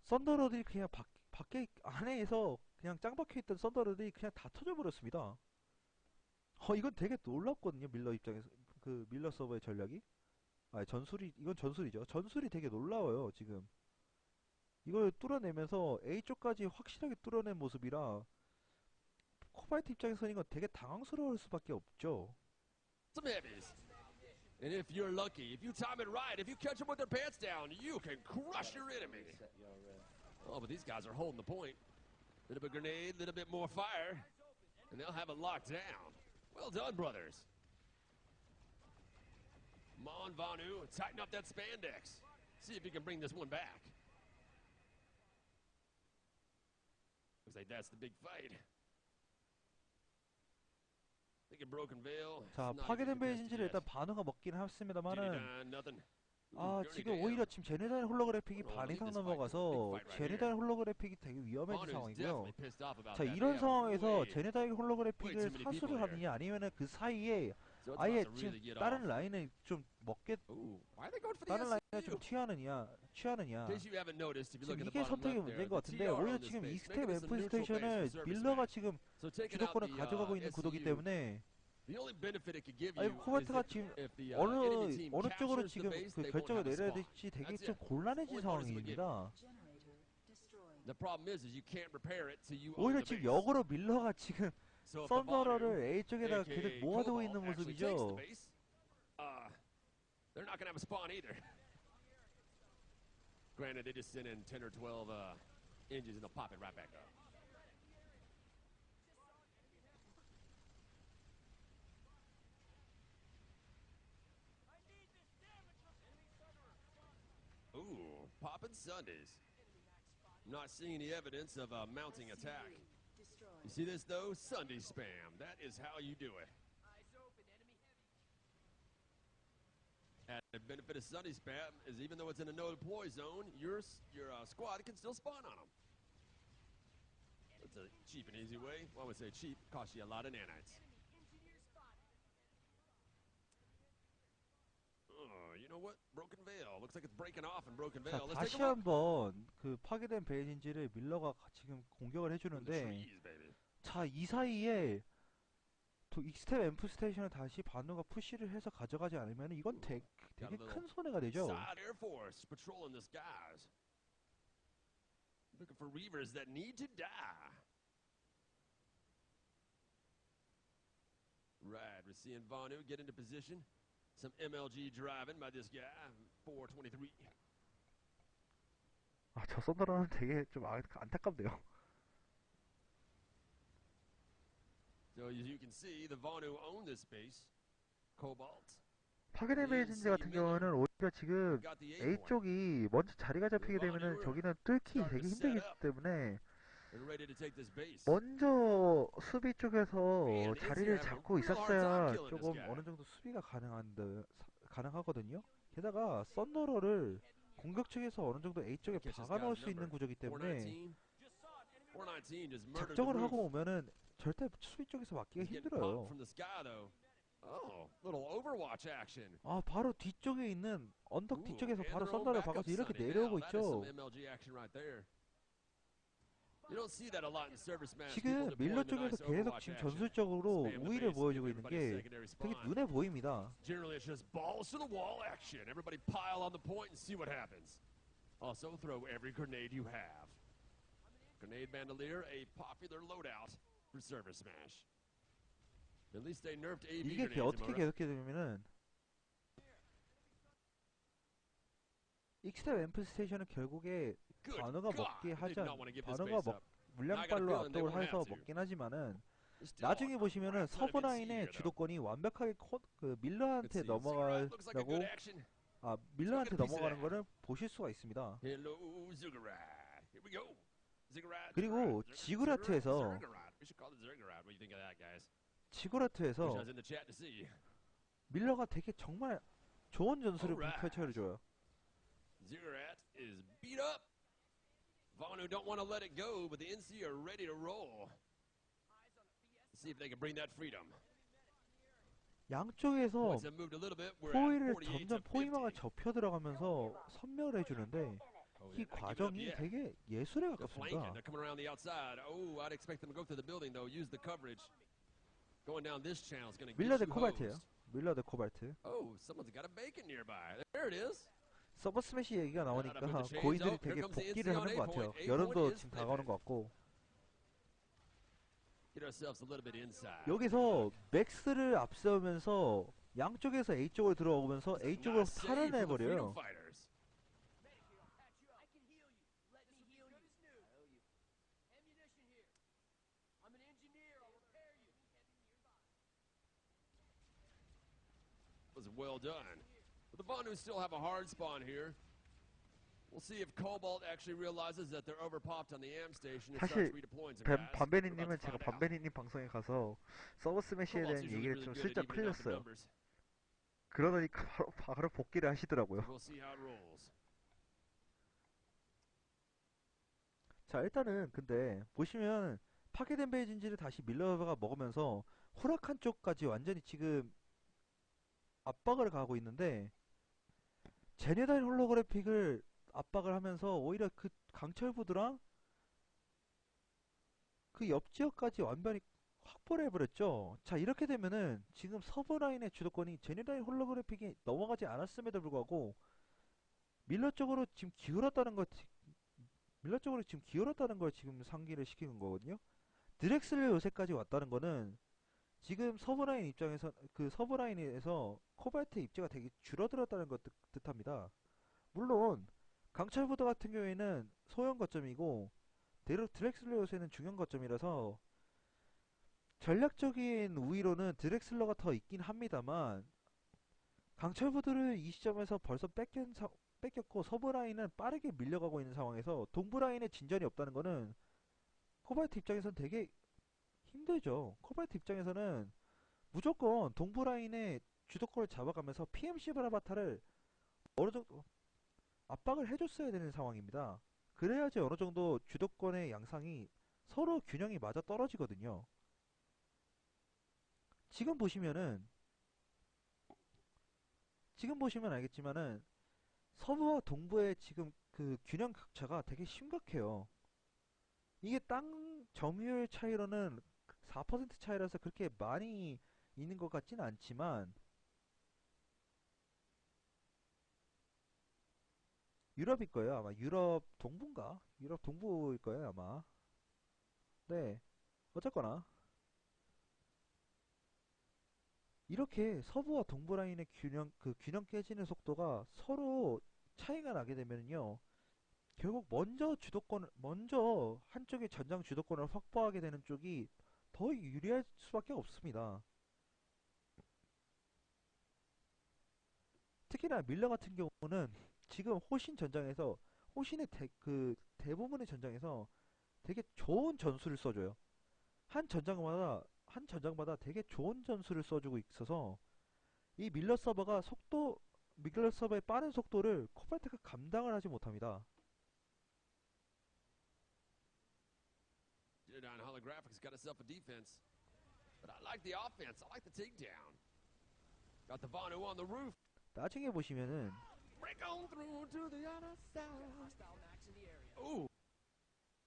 썬더러들이 그냥 밖에 안에서 그냥 짱 박혀있던 썬더들이 그냥 다 터져버렸습니다. 이건 되게 놀랍거든요. 밀러 입장에서 그 밀러 서버의 전략이. 전술이 이건 전술이죠. 전술이 되게 놀라워요. 지금 이걸 뚫어내면서 A 쪽까지 확실하게 뚫어낸 모습이라 코바이트 입장에서는 이건 되게 당황스러울 수밖에 없죠. Some heavies. And if you're lucky, if you time it right, if you catch them with their pants down, you can crush your enemy. Oh, but these guys are holding the point. Little bit grenade, little bit more fire, and they'll have it locked down. Well done, brothers. Mon Vanu, tighten up that spandex. See if you can bring this one back. Looks like that's the big fight. Thinking Broken Veil. 자, 파괴된 베이진지를 일단 반어가 먹긴 했습니다만은 지금 오히려 지금 제네달 홀로그래픽이 반 이상 넘어가서 제네달 홀로그래픽이 되게 위험해진 상황이고요. 자, 이런 상황에서 제네달 홀로그래픽을 사수를 하느냐 아니면은 그 사이에 아예 지금 다른 라인을 좀 먹게 다른 라인을 좀 취하느냐 지금 이게 선택의 문제인 것 같은데 오히려 지금 이 스텝 앰프 스테이션을 밀러가 지금 주도권을 가져가고 있는 구도기 때문에 코바트가 지금 어느 쪽으로 지금 그 결정을 내려야 될지 되게 좀 곤란해진 상황입니다. 오히려 지금 역으로 밀러가 지금 썬더러를 A 쪽에다가 계속 모아두고 있는 모습이죠. They're not gonna have a spawn either. Granted, they just sent in 10 or 12 engines and they'll pop it right back up. Ooh, popping Sundays. Not seeing any evidence of a mounting attack. You see this though? Sunday spam. That is how you do it. And the benefit of Sunday spam is even though it's in a no deploy zone, your squad can still spawn on them. It's a cheap and easy way. Well, I would say cheap, costs you a lot of nanites. Oh, you know what? Broken Veil. Looks like it's breaking off in Broken 자, Veil. Let's 다시 take a look. 한번 그 파괴된 베이진지를 밀러가 지금 공격을 The 해주는데 trees, baby. 자, 이 사이에 익스텝 앰프 스테이션을 다시 반우가 푸시를 해서 가져가지 않으면 이건 되게 큰 손해가 되죠. Side Air Force patrolling the skies. Looking for Reavers that need to die. Right, we're seeing Vanu get into position. Some MLG driving by this guy, 423. 저 썬더러는 되게 좀 안타깝네요. So as you can see, the Vanu own this space. Cobalt. 파괴된 베이진지 같은 경우는 오히려 지금 Got the A A-point. 쪽이 먼저 자리가 잡히게 되면은 저기는 뚫기 되게 힘들기 때문에 They're ready to take this base. 먼저 수비 쪽에서 자리를 잡고 있었어야 조금 어느 정도 수비가 가능하거든요. 게다가 썬더러를 공격 측에서 어느 정도 A 쪽에 박아 넣을 수 있는 구조이기 때문에 419 just murdered the 작정을 roof. 하고 오면은 절대 수비 쪽에서 막기가 He's getting popped 힘들어요. from the sky though. Oh, little Overwatch action. 바로 뒤쪽에 있는 언덕 Ooh, 뒤쪽에서 and 바로 their own 썬더를 backup 박아서 이렇게 Sunday. 내려오고 Now, that is 있죠. some MLG action right there. You don't see that a lot in Service Smash. 지금 People 밀러 deploying the 쪽에서 nice 계속 Overwatch 지금 action. 전술적으로 Spam the 우위를 base, 보여주고 give 있는 everybody 게 secondary 되게 spawn. 눈에 보입니다. Generally, it's just balls to the wall action. Everybody pile on the point and see what happens. Also, throw every grenade you have. Grenade Bandolier, a popular loadout for Service Smash. At least they nerfed AV 이게 grenades. 어떻게 계속해 되면은 익스텝 앰프 스테이션은 결국에 Good 반어가 God, 먹게 they 하지 did not want to give this 반어가 base up. 물량발로 압도를 해서 먹긴 하지만은 나중에 보시면은 서브 라인의 주도권이 완벽하게 그 밀러한테 넘어가려고 밀러한테 넘어가는 거를 보실 수가 있습니다. Hello, Ziggurat. Here we go. Ziggurat. 그리고 지구라트에서 We should call it Ziggurat. What do you think of that, guys? 지구라트에서 Wish I was in the chat to see. 밀러가 되게 정말 좋은 전술을 Alright. 펼쳐줘요. Ziggurat is beat up. Vanu don't want to let it go, but the NC are ready to roll. Let's see if they can bring that freedom. 양쪽에서 Points have moved a little bit. We're at 포위를 48 점점 to 포위망을 50. 접혀 들어가면서 선멸을 해주는데 Oh, 이 yeah, not giving up 과정이 yet. 되게 예술에 They're flanking. 가깝습니다. They're coming around the outside. Oh, I'd expect them to go through the building, though. Use the coverage. Going down this channel is going to get 밀러 대 you 코발트예요. hosed. 밀러 대 코발트. Oh, someone's got a bacon nearby. There it is. 서버 스매시 얘기가 나오니까 with the chains. 고인들이 Oh, here 되게 comes the 복귀를 NC on 하는 것 같아요. A point. A 여름도 point is 지금 다가오는 pivoted. 것 같고. Get ourselves a little bit inside. 여기서 맥스를 앞세우면서 양쪽에서 A 쪽으로 들어오면서 A 쪽으로 Nice save for the Freedom 탈환해버려요. Fighters. Was well done. But the Vanu still have a hard spawn here. We'll see if Cobalt actually realizes that they're overpopped on the AM station and 사실 starts redeploying some guys. We're about 밤베니님은 to 제가 find out. 밤베니님 방송에 가서 서버 스매시에 Cobalt's 대한 usually 얘기를 really 좀 good at 슬쩍 evening out the 흘렸어요. numbers. 그러더니 바로 복귀를 하시더라고요. We'll see how it rolls. 자, 일단은 근데 보시면 파괴된 베이 진지를 다시 밀러가 먹으면서 후라칸 쪽까지 완전히 지금 압박을 가고 있는데 제네다인 홀로그래픽을 압박을 하면서 오히려 그 강철부드랑 그 옆 지역까지 완전히 확보를 해버렸죠. 자, 이렇게 되면은 지금 서브라인의 주도권이 제네다인 홀로그래픽이 넘어가지 않았음에도 불구하고 밀러 쪽으로 지금 기울었다는 것, 밀러 쪽으로 지금 기울었다는 걸 지금 상기를 시키는 거거든요. 드렉슬러 요새까지 왔다는 거는 지금 서브라인 입장에서 그 서브라인에서 코발트 입지가 되게 줄어들었다는 것 뜻합니다. 물론 강철부드 같은 경우에는 소형 거점이고 드렉슬러 요새는 중형 거점이라서 전략적인 우위로는 드렉슬러가 더 있긴 합니다만 강철부드를 이 시점에서 벌써 뺏겼고 서브라인은 빠르게 밀려가고 있는 상황에서 동부라인에 진전이 없다는 거는 코발트 입장에서는 되게 힘들죠. 코발트 입장에서는 무조건 동부라인의 주도권을 잡아가면서 PMC 브라바타를 어느 정도 압박을 해줬어야 되는 상황입니다. 그래야지 어느 정도 주도권의 양상이 서로 균형이 맞아 떨어지거든요. 지금 보시면 알겠지만은 서부와 동부의 지금 그 균형 격차가 되게 심각해요. 이게 땅 점유율 차이로는 4% 차이라서 그렇게 많이 있는 것 같지는 않지만 유럽일 거예요. 아마 유럽 동부인가? 유럽 동부일 거예요, 아마. 네. 어쨌거나 이렇게 서부와 동부 라인의 균형 깨지는 속도가 서로 차이가 나게 되면요. 결국 먼저 한쪽의 전장 주도권을 확보하게 되는 쪽이 더 유리할 수밖에 없습니다. 특히나 밀러 같은 경우는 지금 호신 전장에서 대부분의 전장에서 되게 좋은 전술을 써줘요. 한 전장마다 되게 좋은 전술을 써주고 있어서 이 밀러 서버의 빠른 속도를 코발트가 감당을 하지 못합니다. Jedediah Holographics got itself a defense. But I like the offense. I like the takedown. Got the Vanu on the roof. 나중에 보시면은 Break on through to the other side. Ooh.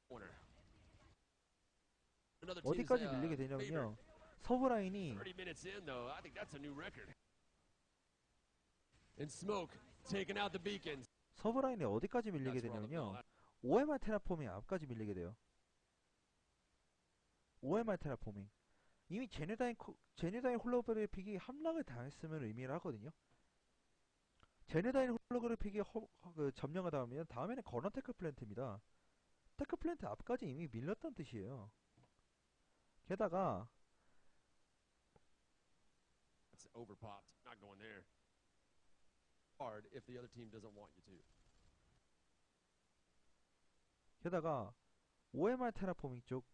Corner. Another team's 어디까지 밀리게 favorite. 되냐면요. 서브 라인이 30 minutes in, though, I think that's a new record. And Smoke taking out the beacons. 서브 라인이 어디까지 밀리게 That's where all the 되냐면요. ball- OMR 테라포밍 앞까지 밀리게 돼요. OMR 테라포밍. 이미 제네다인 홀로그래픽이 함락을 당했음을 의미를 하거든요. 제네다인 홀로그래픽이 점령을 당하면 다음에는 건너 테크 플랜트입니다. 테크 플랜트 앞까지 이미 밀렸다는 뜻이에요. 게다가 It's overpopped. Not going there. Hard if the other team doesn't want you to. 게다가 OMR 테라포밍 쪽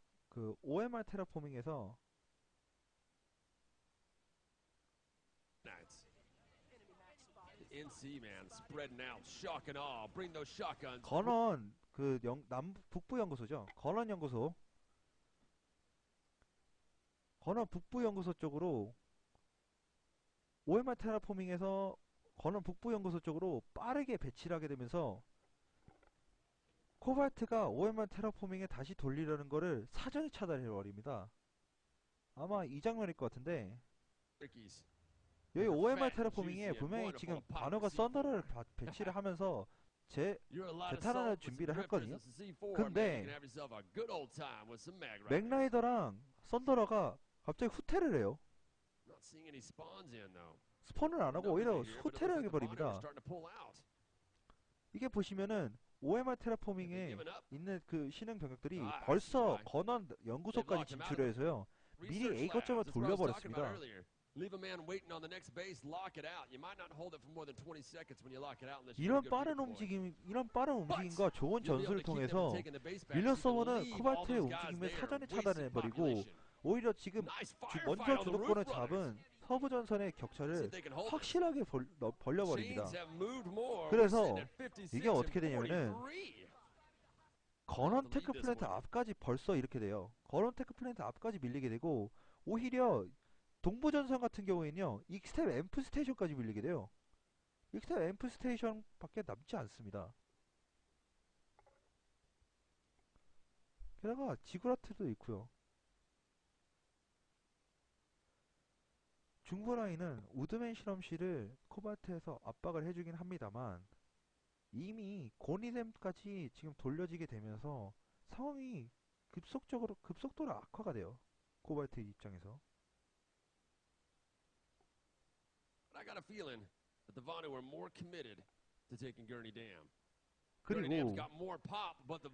OMR 테라포밍에서 Nice. The NC man spreading out, shock and awe. Bring those shotguns. 건원 북부 연구소죠. 건원 북부 연구소 쪽으로 OMR 테라포밍에서 건원 북부 연구소 쪽으로 빠르게 배치를 하게 되면서 코발트가 OMR 테라포밍에 다시 돌리려는 거를 사전에 차단해버립니다. 아마 이 장면일 것 같은데 Ricky's. 여기 They're OMR fat and 테라포밍에 juicy and 분명히 wonderful 지금 to pop 반어가 the C4. 썬더를 배치를 하면서 You're a lot of 재탄환을 salt with some 준비를 drifters 했거든요. and some C4, man. You 근데 can have yourself a good old time with some mag right there. 맥라이더랑 썬더러가 갑자기 후퇴를 해요. Not seeing any spawns in though. 스폰을 안 하고 Numbers 오히려 in here, but it looks 후퇴를 like the Bonnie are 해버립니다. starting to pull out. 이게 보시면은 OMR Have they 테라포밍에 given up? 있는 그 신흥 병력들이 아, 벌써 진짜. 건원 연구소까지 They've locked him out of 진출을 해서요. 미리 Research A 거점을 labs. That's what I was talking about 돌려버렸습니다. earlier. Leave a man waiting on the next base, lock it out. You might not hold it for more than 20 seconds when you lock it out unless you're 이런 a good 빠른 redeploy. 이런 빠른 움직임과 좋은 You'll be able 전술을 to keep them 통해서 from taking the base back, 밀러 so you can 서버는 leave all 코발트의 those guys 움직임을 there, 사전에 wasting 차단해버리고 population. 오히려 지금 Nice 먼저 firefight on the 주도권을 roof runners. 잡은 서부 전선의 See 격차를 if they can hold this. 확실하게 벌려버립니다. Chains have moved more. 그래서 We're sitting at 56 이게 어떻게 and 되냐면은 43. 건원 to lead 테크 this 플랜트 one. 앞까지 벌써 이렇게 돼요. 건원 테크 플랜트 앞까지 밀리게 되고 오히려 동부 전선 같은 경우에는요. 익스텝 앰프 스테이션까지 밀리게 돼요. 익스텝 앰프 스테이션밖에 남지 않습니다. 게다가 지구라트도 있고요. 중부 라인은 우드맨 실험실을 코발트에서 압박을 해주긴 합니다만 이미 고니뎀까지 지금 돌려지게 되면서 상황이 급속도로 악화가 돼요. 코발트 입장에서. But I got a feeling that the Vonu were more committed to taking Gurney Dam. Gurney Dam's 그리고 got more pop, but the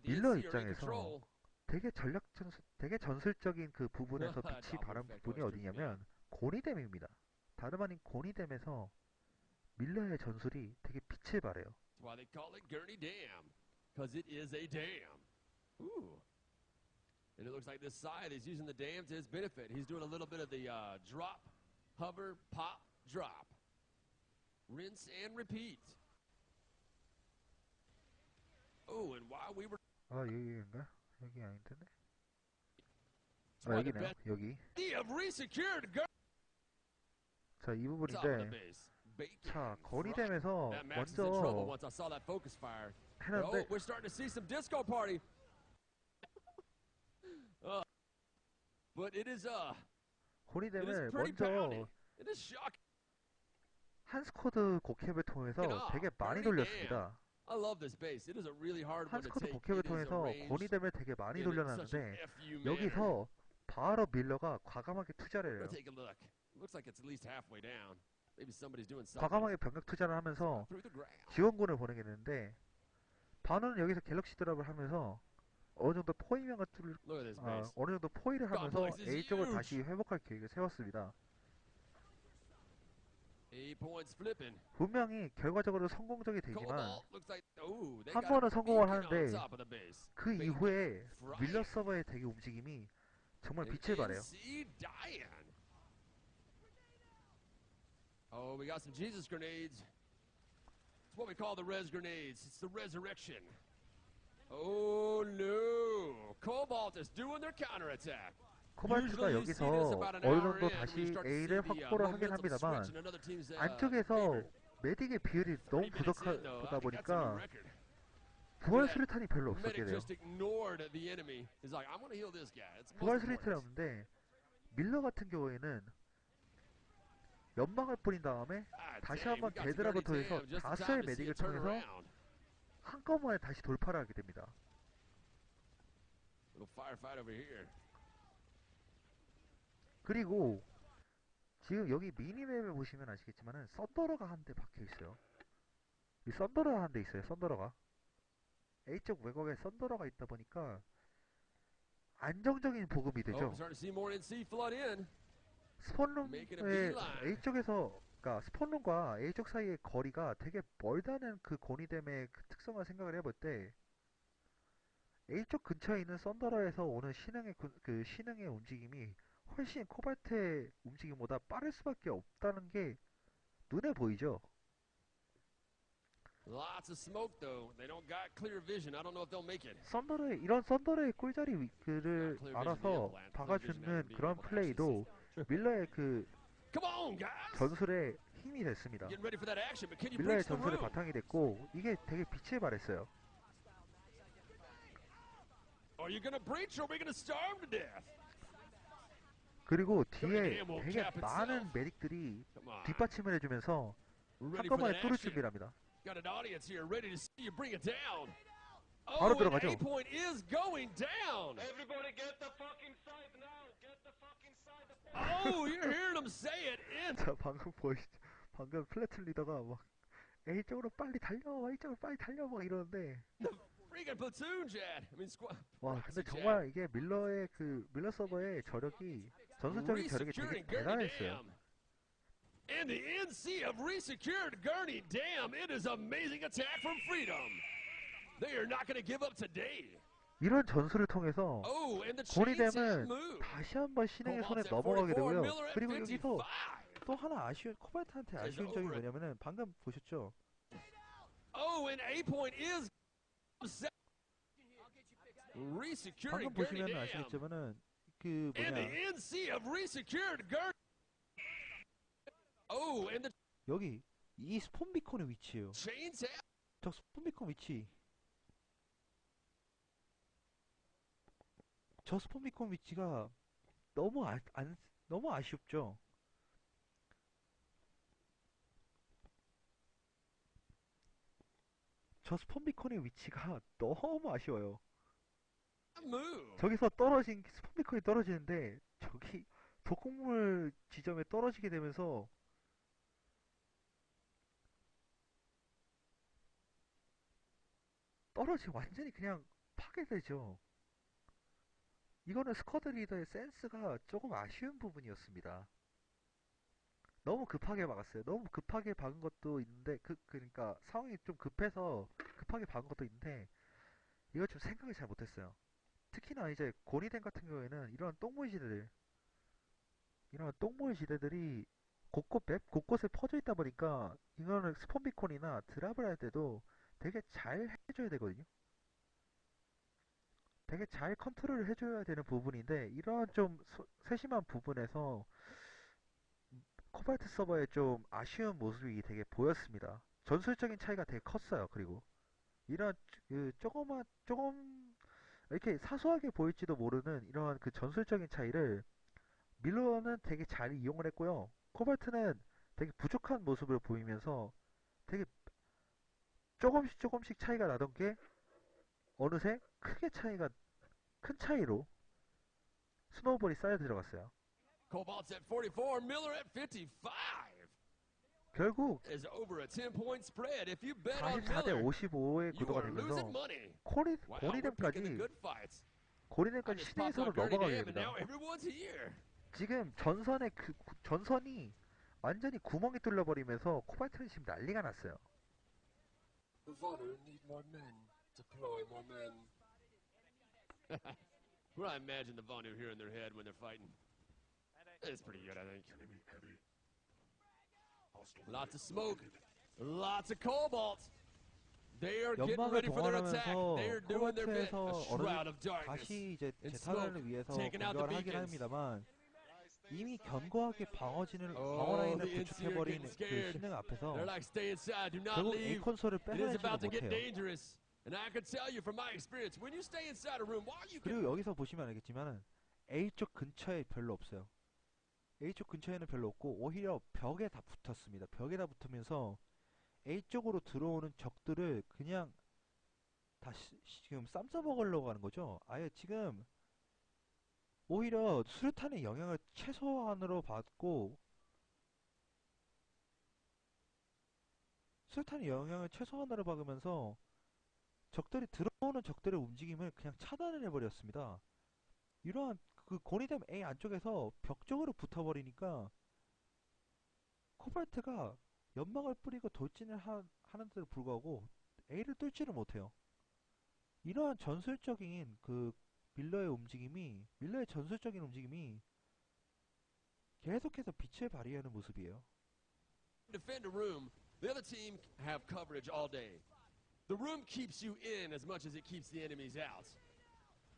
밀러 NC are in 입장에서 control. 되게 전술적인 그 부분에서 빛이 Double 바란 effect 부분이 Western 어디냐면 고니뎀입니다. 다름 아닌 고니뎀에서 밀러의 전술이 되게 빛을 발해요. That's why they call it Gurney Dam, because it is a dam. Ooh. And it looks like this side is using the dam to his benefit. He's doing a little bit of the drop, hover, pop, drop. Rinse and repeat. Oh, and while we were 아 여기인가? 여기 아닐 텐데. That's why the 여기네요. 여기. They have resecured Gurney. 자, 이 Top of the 부분인데 base. Bacon. 자, Fry. 거리댐에서 That Max is in trouble 먼저 once I saw that focus fire. 했는데 Oh, we're starting to see some disco party. But it is 고리댐을 pretty 먼저 pounding. It is shocking. 한 스쿼드 곡캡을 통해서 되게 많이 돌렸습니다. I love this base. It is a really hard 한 one to 스쿼드 take. 곡캡을 It is 통해서 arranged 고리댐을 되게 많이 in such an 돌려놨는데 FU manner. 여기서 바로 밀러가 과감하게 투자를 해요. Let's take a look. Looks like it's at least halfway down. Maybe somebody's doing something. 과감하게 병력 투자를 하면서 Through the ground. 지원군을 보내겠는데 반어는 여기서 갤럭시 드랍을 하면서 어느 정도 포위명을 Look at this base. 어느 정도 포위를 하면서 Complex is A 쪽을 huge. 다시 회복할 계획을 세웠습니다. 8 points flipping. 분명히 결과적으로 성공적이 되지만 Cobalt looks like they 한 got 번은 a 성공을 beacon on 하는데 top of the base. 그 Bacon 이후에 frying. 밀러 서버의 되게 움직임이 정말 And 빛을 발해요. NC Diane. Oh, we got some Jesus grenades. It's what we call the res grenades. It's the resurrection. Oh no! Cobalt is doing their counterattack. 코발트가 Usually you see 여기서 this about an 어느 hour 정도 in when you 다시 start to see A를 the 확보를 하긴 momentum 합니다만 switch in another team's 안쪽에서 favor. 메딕의 비율이 30 너무 minutes in, though, 부족하다 I think that's a new 보니까 record. 부활 수류탄이 별로 없었게 Medic 돼요. just ignored the enemy. He's like, I'm going to heal this guy. It's most 부활 수류탄이 important. 없는데 밀러 같은 경우에는 연막을 뿌린 다음에 Ah, 다시 dang, 한번 we got to 게드랍을 Gurney 통해서 Dam just in 다수의 time to see 메딕을 it turn 통해서 around. 한꺼번에 다시 돌파를 하게 됩니다. Little firefight over here. 그리고 지금 여기 미니맵을 보시면 아시겠지만은 썬더러가 한 대 박혀 있어요. 이 썬더러가 한 대 있어요. 썬더러가 A쪽 외곽에 썬더러가 있다 보니까 안정적인 보급이 Oh, 되죠. we're starting to see more NC flood in. Making a 스폰룸의 beeline. A쪽에서 그러니까 스폰룸과 A쪽 사이의 거리가 되게 멀다는 그 고니뎀의 그 특성을 생각을 해볼 때 A쪽 근처에 있는 썬더러에서 오는 그 신흥의 움직임이 훨씬 코발트의 움직임보다 빠를 수밖에 없다는 게 눈에 보이죠. Lots of smoke though. They don't got clear vision. I don't know if they'll make it. 이런 썬더러의 꿀자리 그를 Clear vision 알아서 vehicle and clear vision 박아주는 and 그런 vehicle 플레이도 밀러의 그 Come on, guys! 전술의 힘이 됐습니다. Getting ready for that action, but can you 밀러의 breach the 전술의 room? 바탕이 됐고 이게 되게 빛을 발했어요. Are you gonna breach or are we gonna starve to death? 그리고 뒤에 Damn won't 되게 cap 많은 itself. 메딕들이 Come on. 뒷받침을 해주면서 Ready for 한꺼번에 that 뚫을 action. 준비를 합니다. Got an audience here ready to see you bring it down. 바로 Oh, and 들어가죠. A point is going down. Everybody get the fucking side now! Get the fucking side! Oh, you're hearing them say it in. 자, 방금 보이시죠? 방금 플래툰 리더가 막 A 쪽으로 빨리 달려, Y 쪽으로 빨리 달려 막 이러는데 Freaking platoon jet. I mean, squad. 와, 근데 정말 이게 밀러의 밀러 서버의 저력이 전술적인 저력이 되게 Resecuring Gurney 대단했어요. Dam. And the NC have resecured Gurney Dam. It is amazing attack from Freedom. They are not going to give up today. 이런 전술을 통해서 Oh, and the 고니댐은 chainsaw move. 다시 한번 신흥의 손에 Cobalt's at 넘어가게 44, 되고요. Miller at 그리고 여기서 55. 또 하나 코발트한테 아쉬운 점이 뭐냐면은 방금 보셨죠? Oh, and A point is resecuring 방금 Gurney 보시면 Dam. 아시겠지만은 그 And the 뭐냐 NC have resecured Gurney. Oh, and the 여기 이 스폰 비콘의 위치예요. chainsaw. 저 스폰 비콘 위치. 저 스폰 비콘 위치가 너무 아쉽죠. 저 스폰 비콘의 위치가 너무 아쉬워요. Move. 저기서 떨어진 스폰 비콘이 떨어지는데 저기 독극물 지점에 떨어지게 되면서 완전히 그냥 파괴되죠. 이거는 스쿼드 리더의 센스가 조금 아쉬운 부분이었습니다. 너무 급하게 막았어요. 너무 급하게 박은 것도 있는데 그러니까 상황이 좀 급해서 급하게 박은 것도 있는데 이거 좀 생각을 잘 못했어요. 특히나 이제 고니덴 같은 경우에는 이런 똥물 지대들이 맵 곳곳에 퍼져 있다 보니까 이거는 스폰 비콘이나 드랍을 할 때도 되게 잘 해줘야 되거든요. 되게 잘 컨트롤을 해줘야 되는 부분인데 이런 좀 세심한 부분에서 코발트 서버의 좀 아쉬운 모습이 되게 보였습니다. 전술적인 차이가 되게 컸어요. 그리고 이런 조금 이렇게 사소하게 보일지도 모르는 이런 그 전술적인 차이를 밀러는 되게 잘 이용을 했고요. 코발트는 되게 부족한 모습을 보이면서 되게 조금씩 차이가 나던 게 어느새 큰 차이로 스노우볼이 쌓여 들어갔어요. Cobalt's at 44, Miller at 55. 결국 Is over a 10-point spread. If you bet on 44대 Miller, 55의 you 구도가 are losing 되면서 money. Wow, we're picking the good fights. I 고리뎀까지 just 신의 popped 손으로 out Gurney 넘어가게 Dam, and now 됩니다. everyone's here. 지금 전선이 완전히 구멍이 뚫려버리면서 코발트는 지금 난리가 났어요. The Vonner need more men. Deploy more men. What I imagine the Vonu hear in their head when they're fighting. It's pretty good, I think. Lots of smoke. Lots of cobalt. They are getting 연막을 ready for their attack. 동원하면서 They are doing their bit. 코발트에서 A shroud of darkness. 다시 이제 and 재탄환을 smoke, 위해서 taking out the 공격을 하긴 beacons. 합니다만 이미 견고하게 방어 Oh, 라인을 the NC are 구축해버린 getting 그 scared. 신흥 앞에서 They're like, stay inside, do not 결국 A leave. 콘솔을 It is about to 빼내지도 get 못해요. dangerous. And I can tell you from my experience, when you stay inside a room, while you can 그리고 여기서 보시면 알겠지만은 A 쪽 근처에 별로 없어요. A 쪽 근처에는 별로 없고 오히려 벽에 다 붙었습니다. 벽에 다 붙으면서 A 쪽으로 들어오는 적들을 그냥 다 지금 쌈 싸먹으려고 하는 거죠. 아예 지금 오히려 수류탄의 영향을 최소한으로 받고 수류탄의 영향을 최소한으로 받으면서 들어오는 적들의 움직임을 그냥 차단을 해버렸습니다. 이러한 그 고니뎀 A 안쪽에서 벽 쪽으로 붙어버리니까 코발트가 연막을 뿌리고 돌진을 하는데도 불구하고 A를 뚫지를 못해요. 이러한 전술적인 밀러의 전술적인 움직임이 계속해서 빛을 발휘하는 모습이에요. defend a room, the other team have coverage all day. The room keeps you in as much as it keeps the enemies out.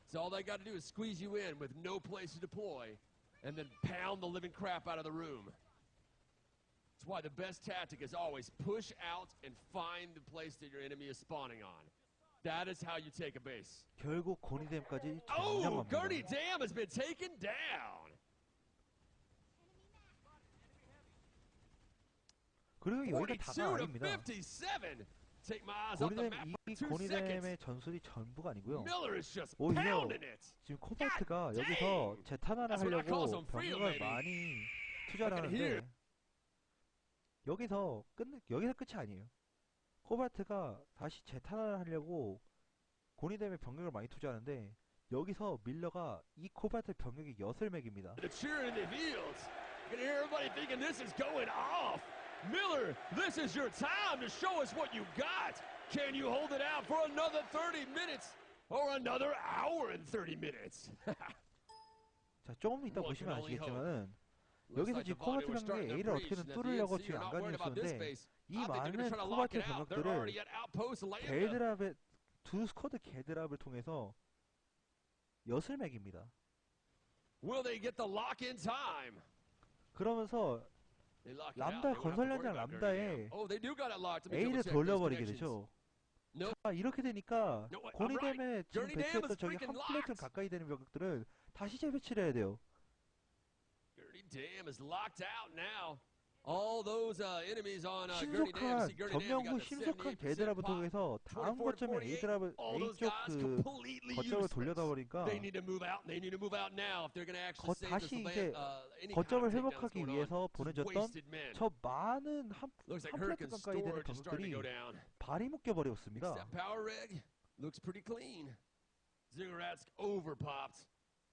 So all they got to do is squeeze you in with no place to deploy and then pound the living crap out of the room. That's why the best tactic is always push out and find the place that your enemy is spawning on. That is how you take a base. 결국 고니뎀까지 Oh, 점령합니다. Gurney Dam has been taken down. 그리고 여기가 42 다가 to 아닙니다. 57. Take my eyes off the map 이 for 2 seconds. 고니뎀의 전술이 전부가 아니고요. Miller is just 오히려 pounding it. 지금 코발트가 God 여기서 dang! 재탄환을 That's what I call 하려고 some freedom, 병력을 baby. 많이 투자를 I can hear 하는데 여기서 끝이 아니에요. 코발트가 다시 재탄환을 하려고 고니뎀의 병력을 많이 투자하는데 여기서 밀러가 이 코발트 병력의 엿을 매깁니다. The cheer in the fields. You can hear everybody thinking this is going off. Miller, this is your time to show us what you got. Can you hold it out for another 30 minutes or another hour and 30 minutes? 자, 조금 이따 One 보시면 can only 아시겠지만은 Looks 여기서 like 지금 the Vonnie 코발트 was starting 병력이 to A를 breach 어떻게든 and that the 뚫으려고 NC 지금 are not worried about this 안간힘을 쓰는데 base. 이 I think they're 많은 gonna try to lock 코발트 it out. They're 병력들을 already at outpost Lambda. 게드랍의 두 스쿼드 게드랍을 통해서 엿을 매깁니다. Will they get the lock in time? 그러면서 They lock it 람다 out. They won't have to 건설 worry 현장 about Gurney 람다에 Dam. Oh, they do got it locked. Let me A를 double check those 돌려버리게 connections. 되죠. Nope. 자, 이렇게 되니까 No, I'm 고니뎀에 지금 Gurney Dam 배치했던 is 저기 한 freaking 플래툰 locked. 가까이 되는 병력들은 다시 재배치를 해야 돼요. Gurney Dam is locked out now. All those enemies on Gurney Dam. 신속한 See, Gurney Dam 점령 got 후 the 신속한 78% 게드랍을 pop. 통해서 다음 24 to 거점에 48. A드랍을 All those A쪽 guys 그 completely 거점을 useless. 돌려다 버리니까 They need to move out. They need to move out now if they're going to actually save 다시 this 이제 any kind 거점을 of takedown that's 회복하기 going on. 위해서 Just 보내줬던 wasted men. 저 많은 한 Looks like 플래툰 Hurricane 가까이 되는 storage is starting to go 병력들이 down. 발이 묶여 버렸습니다. Except power rig looks pretty clean. Ziggurat's overpopped.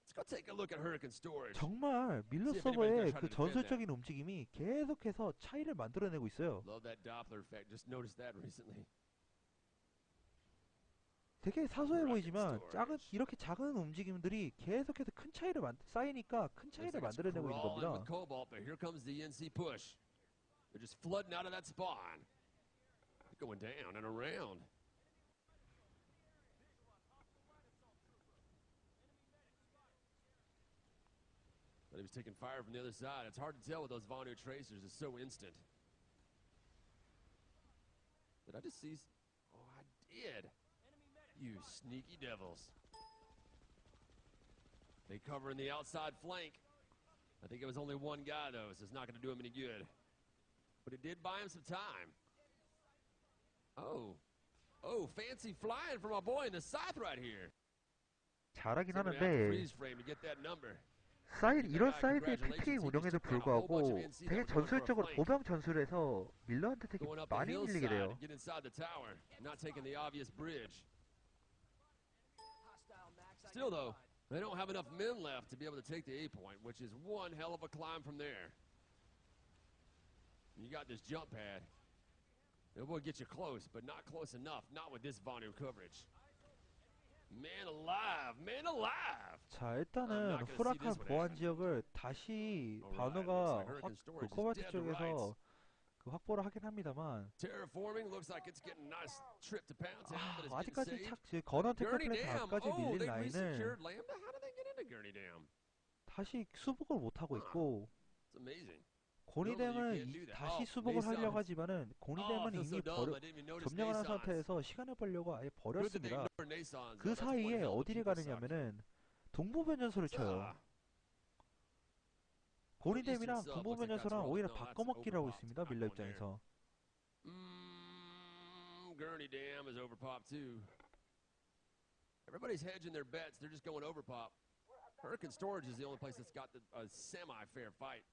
Let's go take a look at Hurricane storage. 정말 밀러 See if anybody's gonna 서버의 try 그 to defend 전술적인 움직임이 계속해서 차이를 만들어내고 있어요. Love that Doppler effect. Just noticed that recently. 되게 사소해 보이지만 storage. 이렇게 작은 움직임들이 계속해서 큰 차이를 쌓이니까 큰 Looks 차이를 like it's 만들어내고 있는 crawling 겁니다. with Cobalt, but here comes the NC push. They're just flooding out of that spawn. They're going down and around. But he was taking fire from the other side. It's hard to tell with those Vonu tracers. It's so instant. Did I just see? Oh, I did. You sneaky devils. They cover in the outside flank. I think it was only one guy, though, so it's not going to do him any good. But it did buy him some time. Oh. Oh, fancy flying for my boy in the scythe right here. 잘하긴 So I'm gonna have to 하는데 freeze frame to get that number. 이런 사이드의 PK 운영에도 불구하고 되게 전술적으로 보병 전술에서 밀러한테 되게 Going up the 많이 밀리게 hillside 돼요. to get inside the tower, not taking the obvious bridge. Still, though, they don't have enough men left to be able to take the A point, which is one hell of a climb from there. You got this jump pad. It will get you close, but not close enough. Not with this Vonu coverage. Man alive! Man alive! 자, 일단은 후락한 보안 지역을 다시 반어가 그 코발트 쪽에서 그 확보를 하긴 합니다만 Terraforming looks like it's getting a nice trip to Pound Town, but it's getting 아직까지 saved. 건원 Gurney 테크플랜트 Dam. 앞까지 Oh, 밀린 they 라인을 resecured Lambda. How did they get into Gurney Dam? 다시 수복을 못 하고 있고 It's amazing. 고니뎀은 다시 수복을 하려고 하지만은 고니뎀은 이미 점령을 한 상태에서 시간을 벌려고 아예 버렸습니다. 그 사이에 어디를 가느냐면은 동부변전소를 쳐요. 고니뎀이랑 동부변전소랑 오히려 바꿔먹기를 하고 있습니다. 밀러 입장에서. Gurney Dam is overpopped too. Everybody's hedging their bets. They're just going overpop. Hurricane Storage is the only place that's got a semi-fair fight.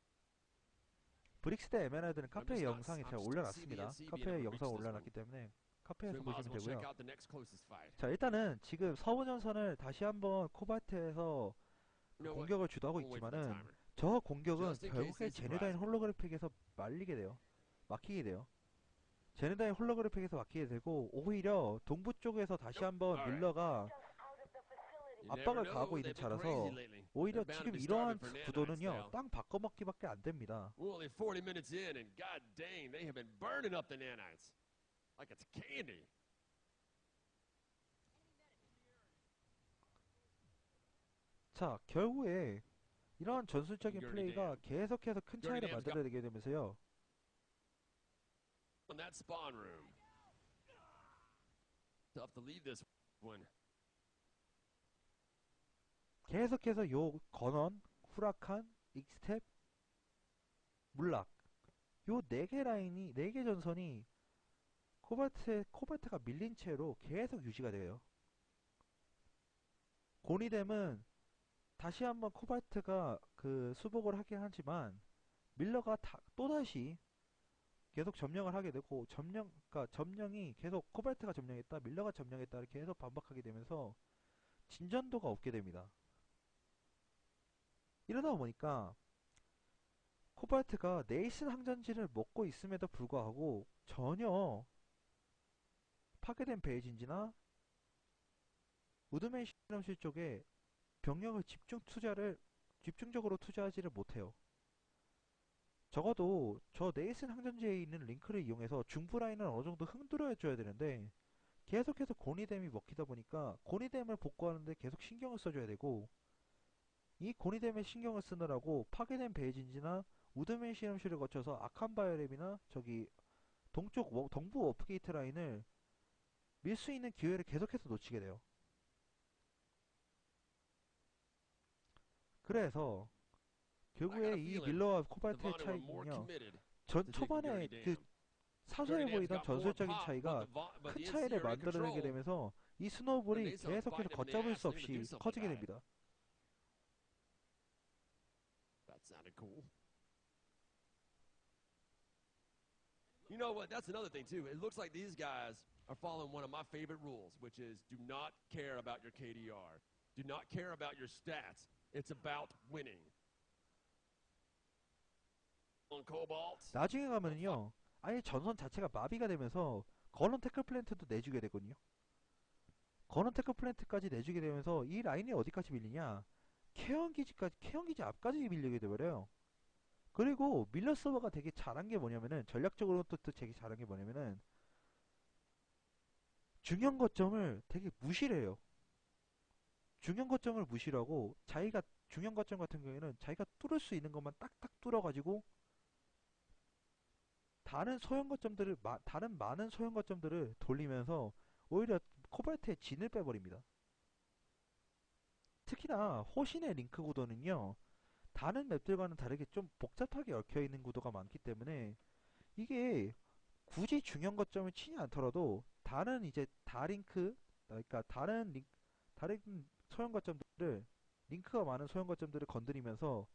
브릭스 대 에메랄드는 카페 just not- 영상에 I'm 제가 just 올려놨습니다. CBNC 카페에 being able to 영상 reach this 올려놨기 때문에 카페에서 So we might as 보시면 well check 되고요. out the next closest fight. 자, 일단은 지금 서부전선을 다시 한번 코발트에서 You know what? 공격을 주도하고 We'll wait for the 있지만은 timer. 저 공격은 Just in case 결국에 they 제네다인 surprise me. 홀로그래픽에서 막히게 돼요. 제네다인 홀로그래픽에서 막히게 되고 오히려 동부 쪽에서 다시 한번 Alright. 밀러가 You 압박을 never 가하고 know. 있는 They've been 차라서 crazy lately. 오히려 They're bound to 지금 be 이러한 starving for nanites 구도는요 now. 땅 바꿔먹기밖에 안 됩니다. We're only 40 minutes in, and god dang, they have been burning up the nanites like it's candy. 자, 결국에 이러한 전술적인 Gurney 플레이가 계속해서 큰 Gurney 차이를 Dam's got- 만들어내게 되면서요. In that spawn room. Tough to leave this one. 계속해서 요 건원, 후라칸, 익스텝, 물락 요 네 개 라인이 네 개 전선이 코발트가 밀린 채로 계속 유지가 돼요. 고니뎀은 다시 한번 코발트가 그 수복을 하긴 하지만 밀러가 또다시 계속 점령을 하게 되고 그러니까 점령이 계속 코발트가 점령했다 밀러가 점령했다를 계속 반복하게 되면서 진전도가 없게 됩니다. 이러다 보니까 코발트가 네이슨 항전지를 먹고 있음에도 불구하고 전혀 파괴된 베이진지나 우드맨 실험실 쪽에 병력을 집중적으로 투자하지를 못해요. 적어도 저 네이슨 항전지에 있는 링크를 이용해서 중부 라인을 어느 정도 흔들어 줘야 되는데 계속해서 고니뎀이 먹히다 보니까 고니뎀을 복구하는데 계속 신경을 써줘야 되고 이 고니뎀에 신경을 쓰느라고 파괴된 베이진지나 우드맨 실험실을 거쳐서 아칸 바이오랩이나 저기 동부 워프게이트 라인을 밀 수 있는 기회를 계속해서 놓치게 돼요. 그래서 I got 결국에 a 이 feeling 밀러와 the 코발트의 Vanu are more 차이는요. committed 전 to taking 초반에 Dirty 그 Dam. 사소해 Dirty Dam's 보이던 got more 전술적인 pop, 차이가 but 큰 the 차이를 NC are in 만들어내게 control. 되면서 이 The 스노우볼이 Nasons 계속해서 bite them in the 걷잡을 수 ass and they're gonna do 없이 something 커지게 about it. 됩니다. That sounded cool. You know what? That's another thing too. It looks like these guys are following one of my favorite rules, which is do not care about your KDR. Do not care about your stats. It's about winning. On Cobalt. 나중에 가면은요. 아예 전선 자체가 마비가 되면서 건원 테크 플랜트도 내주게 되거든요. 건원 테크 플랜트까지 내주게 되면서 이 라인이 어디까지 밀리냐? 케언 기지 앞까지 밀리게 돼버려요. 그리고 밀러 서버가 되게 잘한 게 뭐냐면은 전략적으로 또 되게 잘한 게 뭐냐면은 중형 거점을 되게 무시를 해요. 중형 거점을 무시를 하고 자기가 중형 거점 같은 경우에는 자기가 뚫을 수 있는 것만 딱딱 뚫어가지고 다른 많은 소형 거점들을 돌리면서 오히려 코발트의 진을 빼버립니다. 특히나 호신의 링크 구도는요. 다른 맵들과는 다르게 좀 복잡하게 얽혀있는 구도가 많기 때문에 이게 굳이 중형 거점을 치지 않더라도 다른 이제 그러니까 다른 소형 거점들을 링크가 많은 소형 거점들을 건드리면서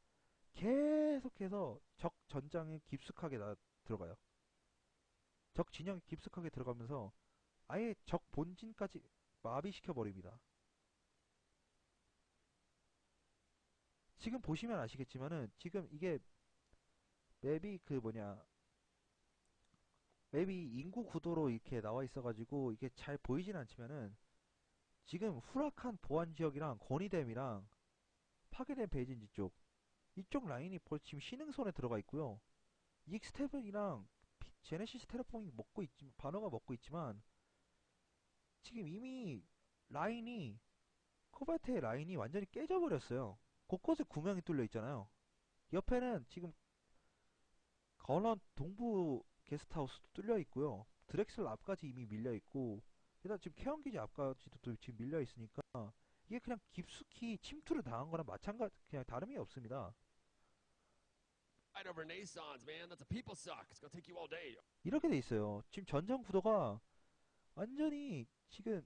계속해서 적 전장에 깊숙하게 들어가요. 적 진영에 깊숙하게 들어가면서 아예 적 본진까지 마비시켜 버립니다. 지금 보시면 아시겠지만은 지금 이게 맵이 그 뭐냐 맵이 인구 구도로 이렇게 나와 있어가지고 이게 잘 보이진 않지만은 지금 후라칸 보안 지역이랑 고니뎀이랑 파괴된 베이진지 쪽 이쪽 라인이 벌써 지금 신흥선에 들어가 있고요. 익스테븐이랑 제네시스 테라폼이 바너가 먹고 있지만 지금 이미 라인이 코발트의 라인이 완전히 깨져버렸어요. 곳곳에 구멍이 뚫려 있잖아요. 옆에는 지금 건원 동부 게스트하우스도 뚫려 있고요. 드렉슬 앞까지 이미 밀려 있고 게다가 지금 케언기지 앞까지도 또 지금 밀려 있으니까 이게 그냥 깊숙이 침투를 당한 거랑 그냥 다름이 없습니다. Fight over Nasons, man. That's a people suck. It's gonna take you all day. 이렇게 돼 있어요. 지금 전장 구도가 완전히 지금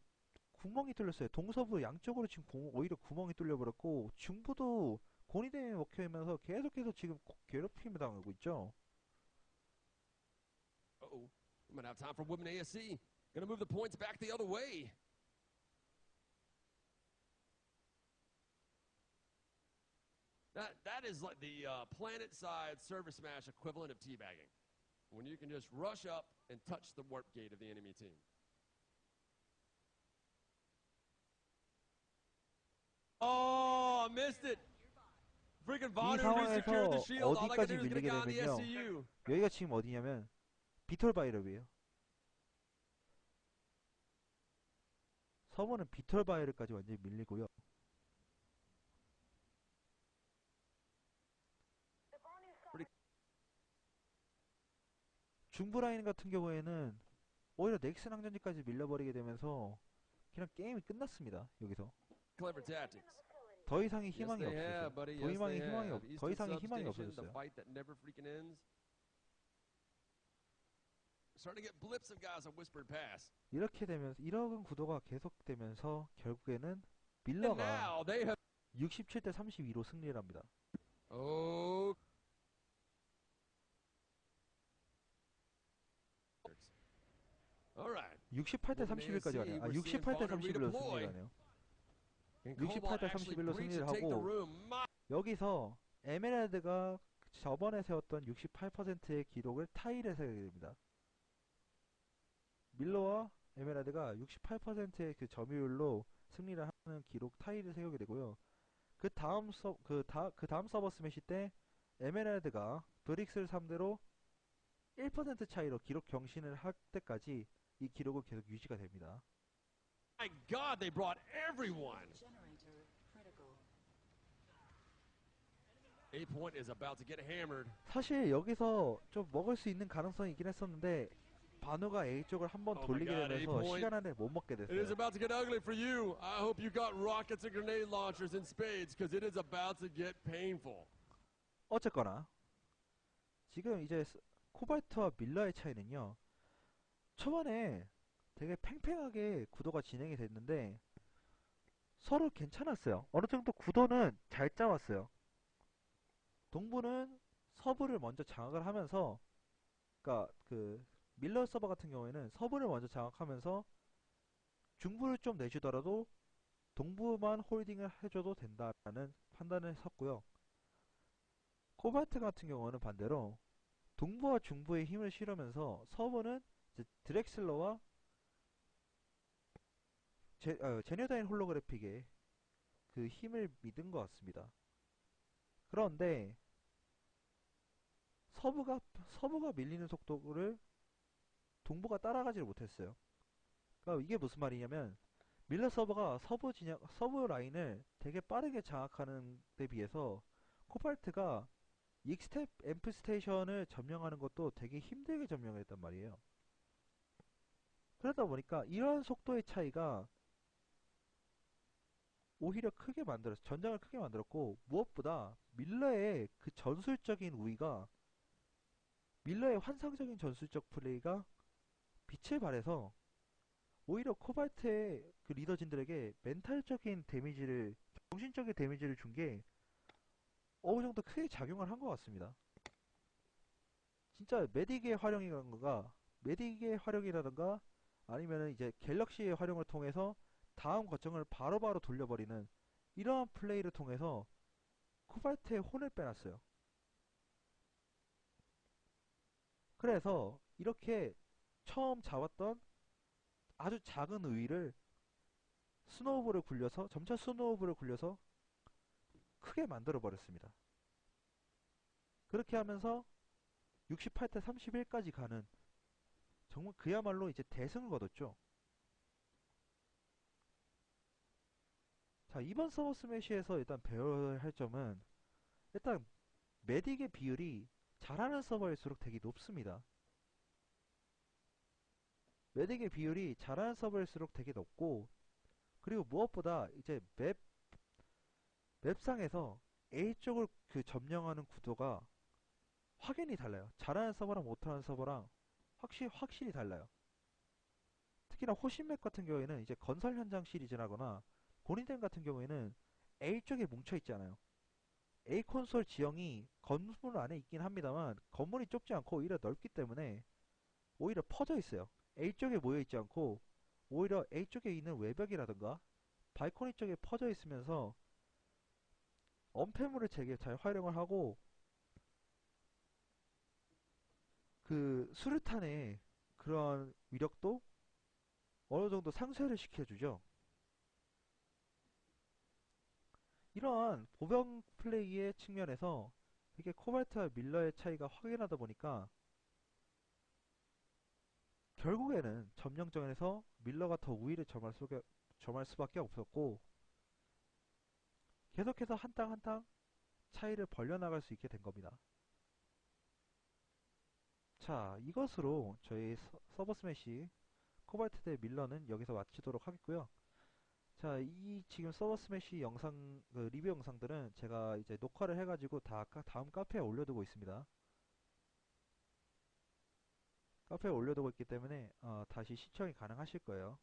구멍이 뚫렸어요. 동서부 양쪽으로 지금 오히려 구멍이 뚫려 버렸고 중부도 고니대에 먹혀있면서 계속해서 지금 괴롭힘을 당하고 있죠. Uh-oh. We might have time for women ASC. Gonna move the points back the other way. That is like the planet-side service smash equivalent of teabagging. When you can just rush up and touch the warp gate of the enemy team. Oh, I missed it. Freaking Vanu resecured the 상황에서 shield. All I gotta 어디까지 do is get a 밀리게 guy on the 되면요. SCU. 여기가 지금 어디냐면 비톨바이럽이에요. 서버는 비톨바이럽까지 완전히 밀리고요. 중부 라인 같은 경우에는 오히려 넥슨 항전지까지 밀려버리게 되면서 그냥 게임이 끝났습니다. 여기서 Clever tactics. 더 이상의 Yes, 희망이 they 없었어요. have, buddy. 더 Yes, 이상의 they 희망이 have. 더 Eastern 이상의 희망이 Substation, the 없어졌어요. fight that never freaking ends. Starting to get blips of guys on whispered pass. 이렇게 되면서 이런 구도가 계속되면서 결국에는 And 밀러가 now they have. 67대 32로 승리를 합니다. Oh. All right. 68대 31까지 가네요. 아, 68대 31로 승리를 하네요. And 68 대 Cobalt actually 31로 breached 승리를 to take the 하고 room. 여기서 에메랄드가 저번에 세웠던 68%의 기록을 타이를 세우게 됩니다. 밀러와 에메랄드가 68%의 그 점유율로 승리를 하는 기록 타이를 세우게 되고요. 그 다음 서버 스매시 때 에메랄드가 브릭스를 상대로 1% 차이로 기록 경신을 할 때까지 이 기록은 계속 유지가 됩니다. My God, they brought everyone. Generator critical. A point is about to get hammered. 사실 여기서 좀 먹을 수 있는 가능성이 있긴 했었는데 바누가 A 쪽을 한번 Oh my 돌리게 God, 되면서 8 point. 시간 안에 못 먹게 It is 됐어요. about to get ugly for you. I hope you got rockets and grenade launchers in spades because it is about to get painful. 어쨌거나 지금 이제 코발트와 밀러의 차이는요. 초반에 되게 팽팽하게 구도가 진행이 됐는데 서로 괜찮았어요. 어느 정도 구도는 잘 짜왔어요. 동부는 서부를 먼저 장악을 하면서 그러니까 그 밀러 서버 같은 경우에는 서부를 먼저 장악하면서 중부를 좀 내주더라도 동부만 홀딩을 해줘도 된다라는 판단을 섰고요. 코발트 같은 경우는 반대로 동부와 중부에 힘을 실으면서 서부는 이제 드렉슬러와 제네다인 홀로그래픽의 그 힘을 믿은 것 같습니다. 그런데 서부가 밀리는 속도를 동부가 따라가지를 못했어요. 그러니까 이게 무슨 말이냐면 밀러 서버가 서부 라인을 되게 빠르게 장악하는 데 비해서 코발트가 익스텝 앰프 스테이션을 점령하는 것도 되게 힘들게 점령을 했단 말이에요. 그러다 보니까 이런 속도의 차이가 오히려 전장을 크게 만들었고 무엇보다 밀러의 그 전술적인 우위가 밀러의 환상적인 전술적 플레이가 빛을 발해서 오히려 코발트의 그 리더진들에게 멘탈적인 데미지를 정신적인 데미지를 준 게 어느 정도 크게 작용을 한 것 같습니다. 진짜 메딕의 활용이라든가 아니면은 이제 갤럭시의 활용을 통해서 다음 거점을 바로바로 돌려버리는 이러한 플레이를 통해서 코발트의 혼을 빼놨어요. 그래서 이렇게 처음 잡았던 아주 작은 우위를 점차 스노우볼을 굴려서 크게 만들어 버렸습니다. 그렇게 하면서 68대 31까지 가는 정말 그야말로 이제 대승을 거뒀죠. 자, 이번 서버 스매시에서 일단 배워야 할 점은 일단 메딕의 비율이 잘하는 서버일수록 되게 높습니다. 메딕의 비율이 잘하는 서버일수록 되게 높고 그리고 무엇보다 이제 맵상에서 A 쪽을 그 점령하는 구도가 확연히 달라요. 잘하는 서버랑 못하는 서버랑 확실히 달라요. 특히나 호신맵 같은 경우에는 이제 건설 현장 시리즈라거나 고린댐 같은 경우에는 A 쪽에 뭉쳐 있잖아요. A 콘솔 지형이 건물 안에 있긴 합니다만 건물이 좁지 않고 오히려 넓기 때문에 오히려 퍼져 있어요. A 쪽에 모여 있지 않고 오히려 A 쪽에 있는 외벽이라든가 발코니 쪽에 퍼져 있으면서 언패물을 되게 잘 활용을 하고 그 수류탄의 그런 위력도 어느 정도 상쇄를 시켜주죠. 이러한 보병 플레이의 측면에서 되게 코발트와 밀러의 차이가 확연하다 보니까 결국에는 점령전에서 밀러가 더 우위를 점할 수밖에 없었고 계속해서 한 땅 한 땅 차이를 벌려나갈 수 있게 된 겁니다. 자, 이것으로 저희 서버 스매시 코발트 대 밀러는 여기서 마치도록 하겠고요. 자, 이 지금 서버 스매시 영상, 그 리뷰 영상들은 제가 이제 녹화를 해가지고 다 다음 카페에 올려두고 있습니다. 카페에 올려두고 있기 때문에 다시 시청이 가능하실 거예요.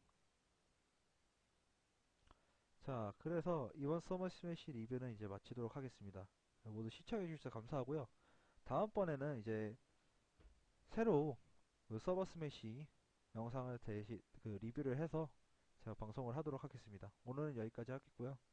자, 그래서 이번 서머 스매시 리뷰는 이제 마치도록 하겠습니다. 모두 시청해주셔서 감사하고요. 다음번에는 이제 새로 그 서버 스매시 영상을 그 리뷰를 해서 제가 방송을 하도록 하겠습니다. 오늘은 여기까지 하겠고요.